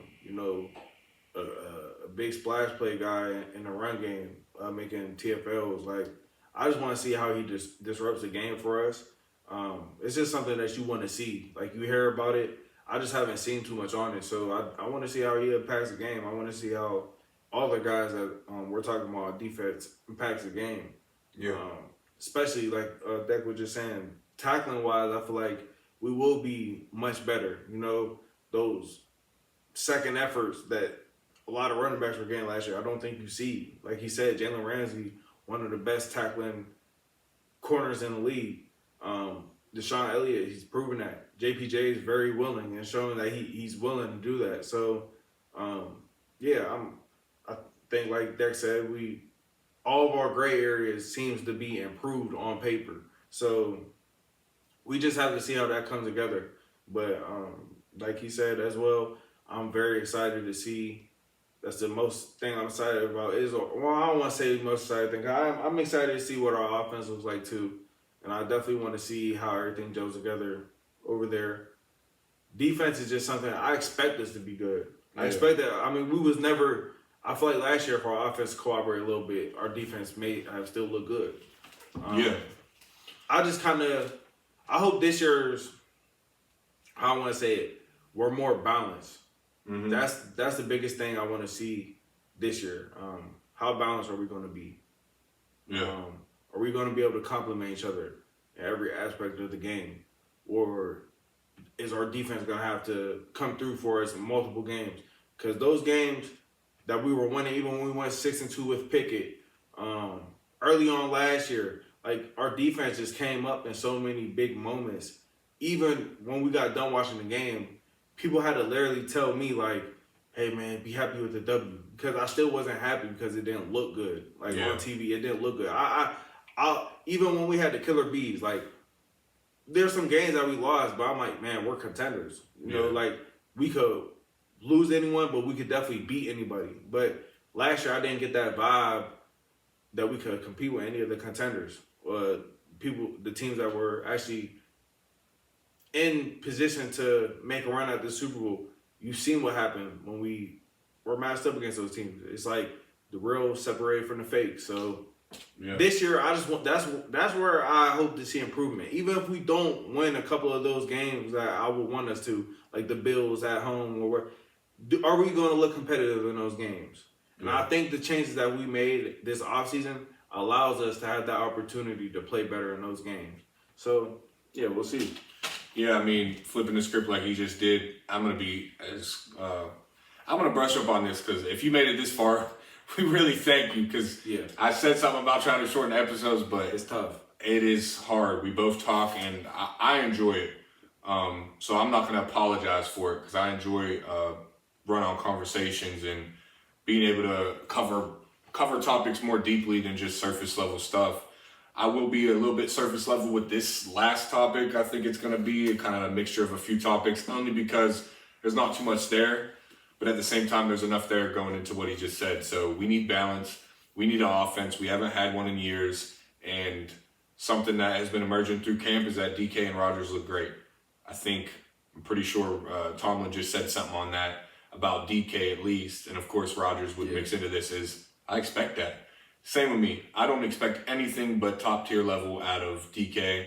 big splash play guy in the run game, making TFLs? Like, I just want to see how he disrupts the game for us. It's just something that you want to see. Like, you hear about it. I just haven't seen too much on it. So I want to see how he impacts the game. I want to see how all the guys that we're talking about defense impacts the game. Yeah. Especially like Deck was just saying, tackling wise, I feel like we will be much better. Those second efforts that a lot of running backs were getting last year, I don't think you see. Like he said, Jalen Ramsey, one of the best tackling corners in the league. Deshaun Elliott, he's proven that. JPJ is very willing and showing that he's willing to do that. So, I think like Deck said, all of our gray areas seems to be improved on paper. So we just have to see how that comes together. But like he said as well, I'm very excited to see. That's the most thing I'm excited about. I don't want to say the most excited thing. I'm excited to see what our offense looks like too. And I definitely want to see how everything goes together over there. Defense is just something I expect us to be good. I expect that. I mean, I feel like last year, if our offense cooperated a little bit, our defense may have still looked good. I hope this year's, how I want to say it, we're more balanced. Mm-hmm. That's the biggest thing I want to see this year. How balanced are we going to be? Yeah. Are we going to be able to complement each other in every aspect of the game? Or is our defense going to have to come through for us in multiple games? Because those games that we were winning, even when we went 6-2 with Pickett, early on last year, like our defense just came up in so many big moments. Even when we got done watching the game, people had to literally tell me like, hey man, be happy with the W. Because I still wasn't happy because it didn't look good. Like on TV, it didn't look good. I even when we had the killer bees, like there's some games that we lost, but I'm like, man, we're contenders. You know, like we could lose anyone, but we could definitely beat anybody. But last year I didn't get that vibe that we could compete with any of the contenders. The teams that were actually in position to make a run at the Super Bowl. You've seen what happened when we were matched up against those teams. It's like the real separated from the fake. So This year, I just want that's where I hope to see improvement. Even if we don't win a couple of those games that I would want us to, like the Bills at home, or are we going to look competitive in those games? And I think the changes that we made this offseason allows us to have that opportunity to play better in those games. So, yeah, we'll see. Yeah, I mean, flipping the script like he just did, I'm going to brush up on this because if you made it this far, we really thank you because I said something about trying to shorten episodes, but it's tough. It is hard. We both talk and I enjoy it. So I'm not going to apologize for it because I enjoy run-on conversations and being able to cover topics more deeply than just surface level stuff. I will be a little bit surface level with this last topic. I think it's going to be kind of a mixture of a few topics, only because there's not too much there, but at the same time, there's enough there going into what he just said. So we need balance. We need an offense. We haven't had one in years. And something that has been emerging through camp is that DK and Rodgers look great. I'm pretty sure Tomlin just said something on that about DK at least. And of course, Rodgers would mix into this is I expect that. Same with me. I don't expect anything but top tier level out of DK.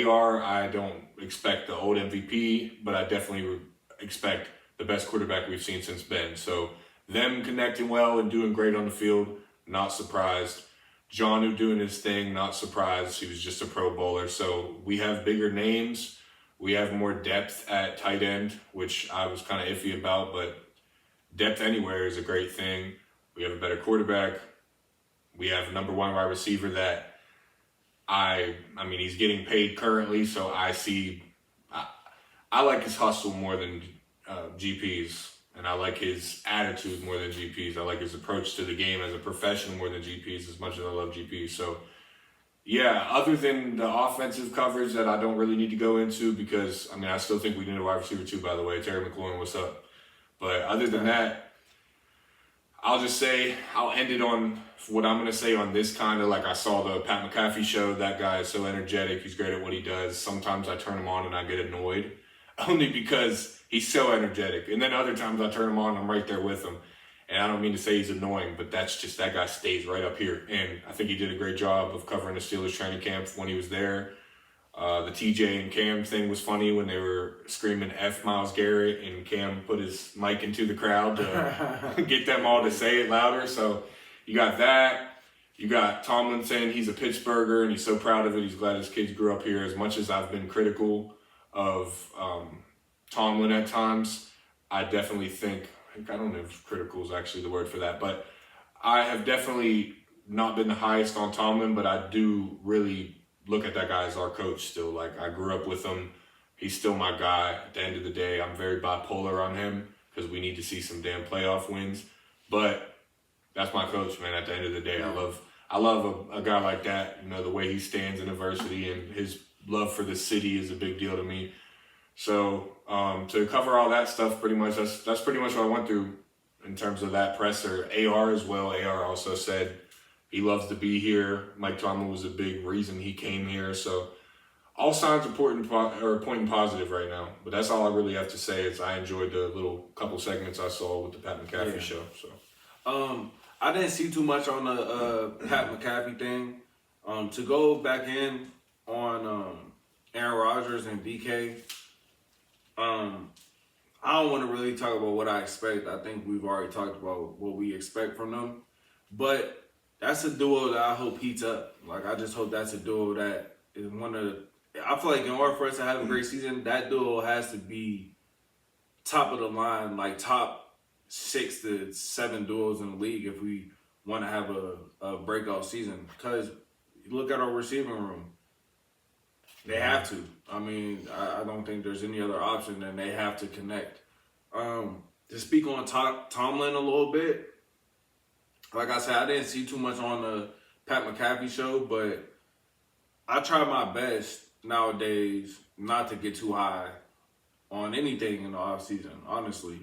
AR, I don't expect the old MVP, but I definitely expect the best quarterback we've seen since Ben. So them connecting well and doing great on the field, not surprised. Jonnu doing his thing, not surprised. He was just a Pro Bowler. So we have bigger names. We have more depth at tight end, which I was kind of iffy about, but depth anywhere is a great thing. We have a better quarterback. We have a number one wide receiver that I mean, he's getting paid currently, so I like his hustle more than GP's, and I like his attitude more than GP's. I like his approach to the game as a professional more than GP's, as much as I love GP's. So, yeah, other than the offensive coverage that I don't really need to go into because, I mean, I still think we need a wide receiver too, by the way. Terry McLaurin, what's up? But other than that, I'll just say, I'll end it on what I'm going to say on this kind of, like I saw the Pat McAfee show. That guy is so energetic. He's great at what he does. Sometimes I turn him on and I get annoyed only because he's so energetic. And then other times I turn him on and I'm right there with him. And I don't mean to say he's annoying, but that's just, that guy stays right up here. And I think he did a great job of covering the Steelers training camp when he was there. The TJ and Cam thing was funny when they were screaming F Myles Garrett and Cam put his mic into the crowd to get them all to say it louder. So you got that. You got Tomlin saying he's a Pittsburgher and he's so proud of it. He's glad his kids grew up here. As much as I've been critical of Tomlin at times, I definitely think, I don't know if critical is actually the word for that, but I have definitely not been the highest on Tomlin, but I do really look at that guy as our coach still. Like, I grew up with him. He's still my guy. At the end of the day, I'm very bipolar on him because we need to see some damn playoff wins. But that's my coach, man. At the end of the day, I love a guy like that. You know, the way he stands in adversity and his love for the city is a big deal to me. So to cover all that stuff, pretty much, that's pretty much what I went through in terms of that presser. AR as well. AR also said he loves to be here. Mike Tomlin was a big reason he came here. So all signs are pointing positive right now. But that's all I really have to say is I enjoyed the little couple segments I saw with the Pat McAfee show. So I didn't see too much on the Pat McAfee thing. To go back in on Aaron Rodgers and DK, I don't want to really talk about what I expect. I think we've already talked about what we expect from them. But that's a duo that I hope heats up. Like, I just hope that's a duo that is one of the... I feel like in order for us to have a great season, that duo has to be top of the line, like top 6 to 7 duos in the league if we want to have a breakout season. Because look at our receiving room. They have to. I mean, I don't think there's any other option than they have to connect. To speak on Tomlin a little bit, like I said, I didn't see too much on the Pat McAfee show, but I try my best nowadays not to get too high on anything in the offseason, honestly.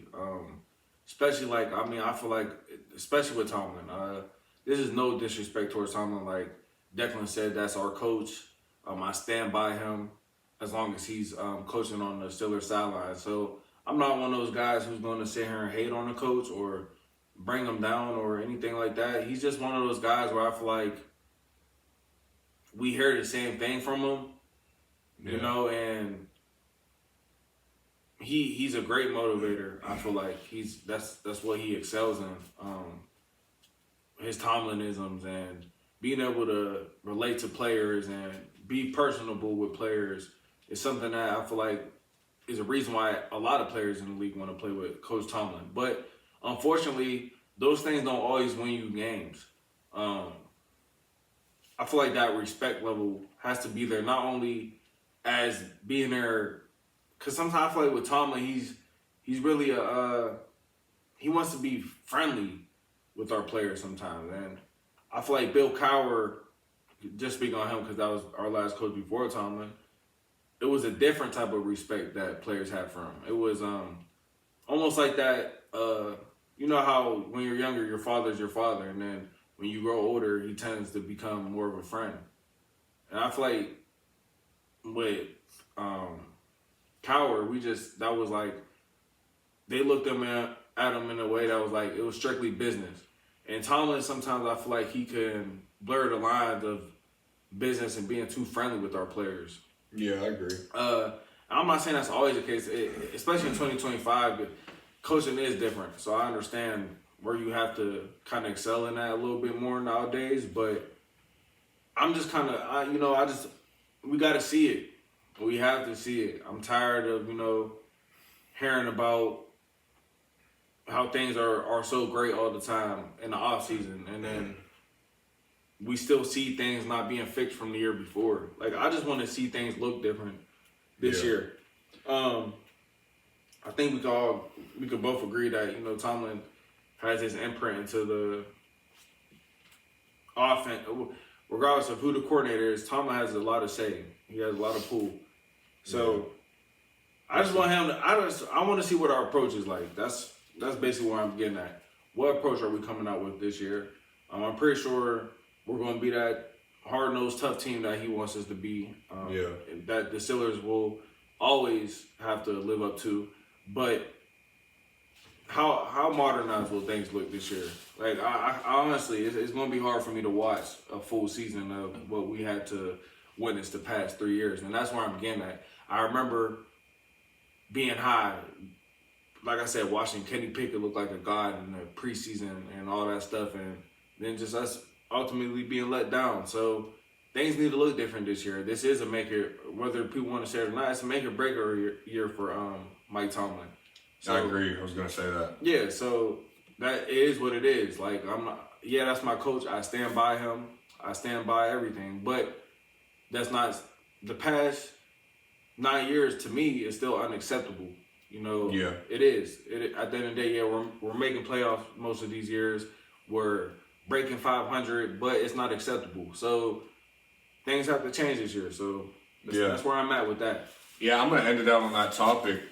Especially I feel like, especially with Tomlin, this is no disrespect towards Tomlin. Like Declan said, that's our coach. I stand by him as long as he's coaching on the Steelers sideline. So I'm not one of those guys who's going to sit here and hate on the coach or bring him down or anything like that. He's just one of those guys where I feel like we hear the same thing from him, you Yeah. know, and he's a great motivator. I feel like that's what he excels in. His Tomlinisms and being able to relate to players and be personable with players is something that I feel like is a reason why a lot of players in the league want to play with Coach Tomlin. But unfortunately, those things don't always win you games. I feel like that respect level has to be there, not only as being there, because sometimes I feel like with Tomlin, he's really he wants to be friendly with our players sometimes, and I feel like Bill Cowher, just speak on him because that was our last coach before Tomlin. It was a different type of respect that players had for him. It was almost like that. You know how when you're younger, your father's your father, and then when you grow older, he tends to become more of a friend. And I feel like with Cowher, that was like they looked at him in a way that was like it was strictly business. And Tomlin, sometimes I feel like he can blur the lines of business and being too friendly with our players. Yeah, I agree. I'm not saying that's always the case, especially in 2025. But coaching is different, so I understand where you have to kind of excel in that a little bit more nowadays. But I'm just kind of, we got to see it. We have to see it. I'm tired of, hearing about how things are so great all the time in the off season, and then we still see things not being fixed from the year before. Like, I just want to see things look different this year. I think we could both agree that, Tomlin has his imprint into the offense. Regardless of who the coordinator is, Tomlin has a lot of say. He has a lot of pull. So I just want him to. I want to see what our approach is like. That's basically where I'm getting at. What approach are we coming out with this year? I'm pretty sure we're going to be that hard-nosed, tough team that he wants us to be. That the Steelers will always have to live up to. But how modernized will things look this year? Like, I honestly, it's going to be hard for me to watch a full season of what we had to witness the past 3 years. And that's where I'm getting at. I remember being high, like I said, watching Kenny Pickett look like a god in the preseason and all that stuff, and then just us ultimately being let down. So things need to look different this year. This is a maker, whether people want to say it or not, it's a make or break year for Mike Tomlin. So, I agree. I was going to say that. Yeah, so that is what it is. Like, that's my coach. I stand by him. I stand by everything. But that's not, the past 9 years to me is still unacceptable. It is. At the end of the day, we're making playoffs most of these years. We're breaking 500, but it's not acceptable. So things have to change this year. So that's where I'm at with that. Yeah, I'm going to end it out on that topic.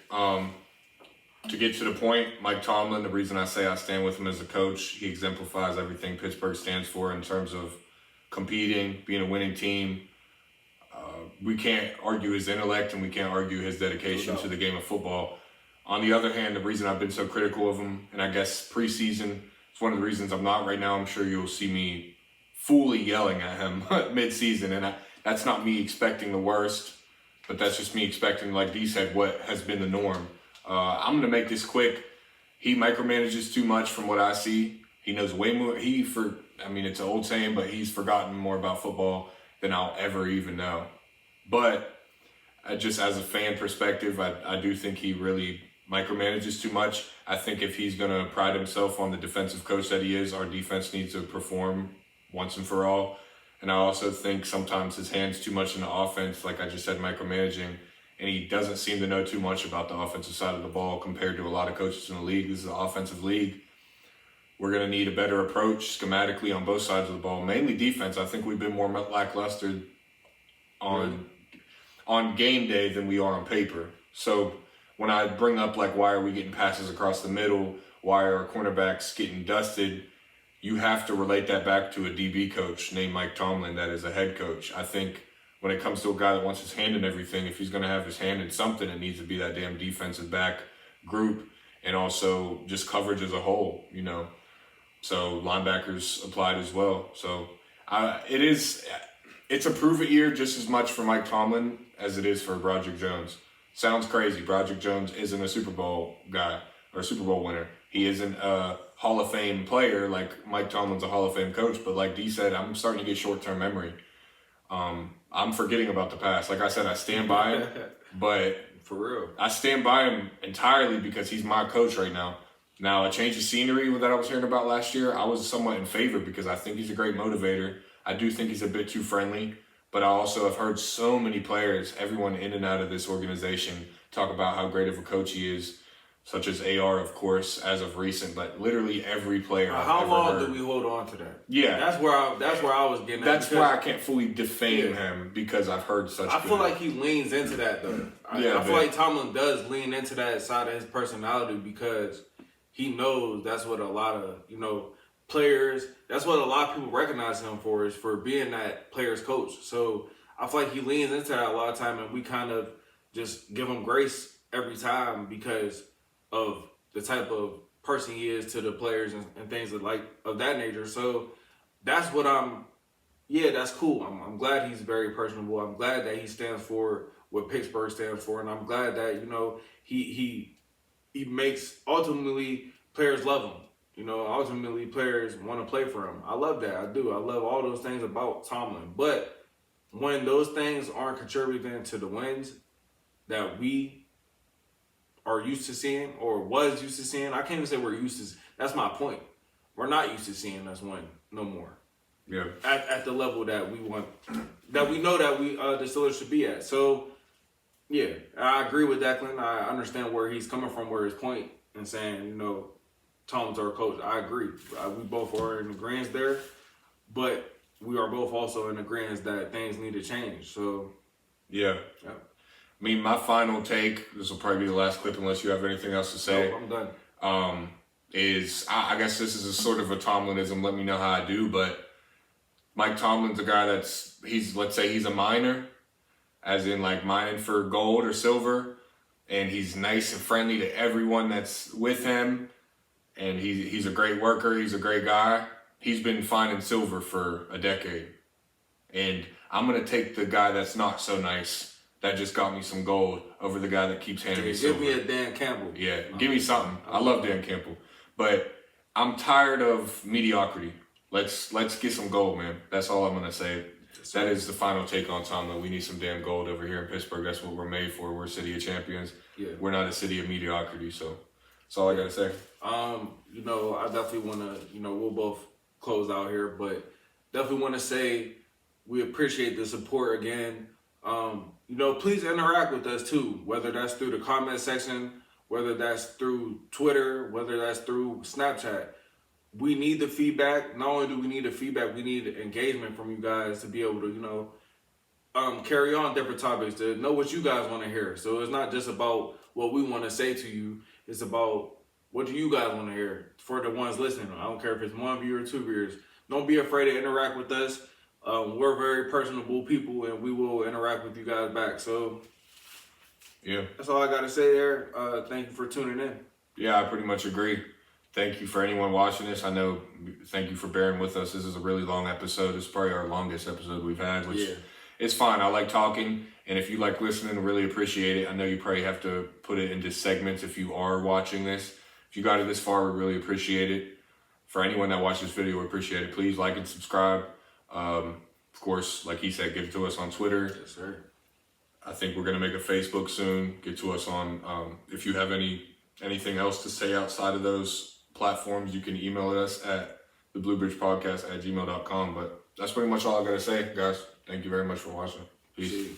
To get to the point, Mike Tomlin, the reason I say I stand with him as a coach, he exemplifies everything Pittsburgh stands for in terms of competing, being a winning team. We can't argue his intellect and we can't argue his dedication to the game of football. On the other hand, the reason I've been so critical of him, and I guess preseason, it's one of the reasons I'm not right now. I'm sure you'll see me fully yelling at him mid-season, and that's not me expecting the worst, but that's just me expecting, like Dee said, what has been the norm. I'm going to make this quick. He micromanages too much from what I see. He knows way more. It's an old saying, but he's forgotten more about football than I'll ever even know. But just as a fan perspective, I do think he really micromanages too much. I think if he's going to pride himself on the defensive coach that he is, our defense needs to perform once and for all. And I also think sometimes his hand's too much in the offense, like I just said, micromanaging. And he doesn't seem to know too much about the offensive side of the ball compared to a lot of coaches in the league. This is an offensive league. We're going to need a better approach schematically on both sides of the ball, mainly defense. I think we've been more lackluster on game day than we are on paper. So when I bring up, like, why are we getting passes across the middle? Why are our cornerbacks getting dusted? You have to relate that back to a DB coach named Mike Tomlin that is a head coach. I think when it comes to a guy that wants his hand in everything, if he's going to have his hand in something, it needs to be that damn defensive back group and also just coverage as a whole, So linebackers applied as well. So It's a prove-it year just as much for Mike Tomlin as it is for Broderick Jones. Sounds crazy. Broderick Jones isn't a Super Bowl guy or a Super Bowl winner. He isn't a Hall of Fame player like Mike Tomlin's a Hall of Fame coach. But like D said, I'm starting to get short-term memory. I'm forgetting about the past. Like I said, I stand by him, but for real, I stand by him entirely because he's my coach right now. Now, a change of scenery that I was hearing about last year, I was somewhat in favor because I think he's a great motivator. I do think he's a bit too friendly, but I also have heard so many players, everyone in and out of this organization, talk about how great of a coach he is, such as AR, of course, as of recent, but literally every player I've ever long heard. do we hold on to that? Yeah. That's where I was getting at. That's why I can't fully defame him because I've heard such I feel like he leans into that, though. I feel like Tomlin does lean into that side of his personality because he knows that's what a lot of, players, that's what a lot of people recognize him for, is for being that player's coach. So I feel like he leans into that a lot of time, and we kind of just give him grace every time because of the type of person he is to the players and things of that nature. So that's what that's cool. I'm glad he's very personable. I'm glad that he stands for what Pittsburgh stands for, and I'm glad that, he makes, ultimately, players love him. Ultimately, players want to play for him. I love that. I do. I love all those things about Tomlin. But when those things aren't contributing to the wins that we are used to seeing or was used to seeing, I can't even say we're used to. That's my point. We're not used to seeing us win no more. Yeah. At the level that we want, that we know that the Steelers should be at. So, yeah, I agree with Declan. I understand where he's coming from, where his point, and saying, Tomlin's our coach. I agree. We both are in agreement there, but we are both also in agreement that things need to change. So, yeah. I mean, my final take, this will probably be the last clip unless you have anything else to say. No, I'm done. Is I guess this is a sort of a Tomlinism, let me know how I do, but Mike Tomlin's a guy let's say he's a miner, as in like mining for gold or silver, and he's nice and friendly to everyone that's with him. And he's a great worker. He's a great guy. He's been finding silver for a decade. And I'm going to take the guy that's not so nice, that just got me some gold, over the guy that keeps handing me silver. Give me a Dan Campbell. Yeah, give me something. I love Dan Campbell. But I'm tired of mediocrity. Let's get some gold, man. That's all I'm going to say. That is the final take on Tomlin. We need some damn gold over here in Pittsburgh. That's what we're made for. We're a city of champions. Yeah. We're not a city of mediocrity, so that's all I got to say. I definitely want to, we'll both close out here, but definitely want to say we appreciate the support again. Please interact with us too, whether that's through the comment section, whether that's through Twitter, whether that's through Snapchat. We need the feedback. Not only do we need the feedback, we need engagement from you guys to be able to, carry on different topics, to know what you guys want to hear. So it's not just about what we want to say to you. It's about what do you guys want to hear for the ones listening. I don't care if it's one viewer or two viewers. Don't be afraid to interact with us. We're very personable people, and we will interact with you guys back. So, yeah, that's all I got to say there. Thank you for tuning in. Yeah, I pretty much agree. Thank you for anyone watching this. Thank you for bearing with us. This is a really long episode. This is probably our longest episode we've had, which is fine. I like talking, and if you like listening, I really appreciate it. I know you probably have to put it into segments if you are watching this. If you got it this far, we really appreciate it. For anyone that watched this video, we appreciate it. Please like and subscribe. Of course, like he said, get to us on Twitter. Yes, sir. I think we're going to make a Facebook soon. Get to us on, if you have anything else to say outside of those platforms, you can email us at thebluebridgepodcast@gmail.com. But that's pretty much all I got to say, guys. Thank you very much for watching. Peace.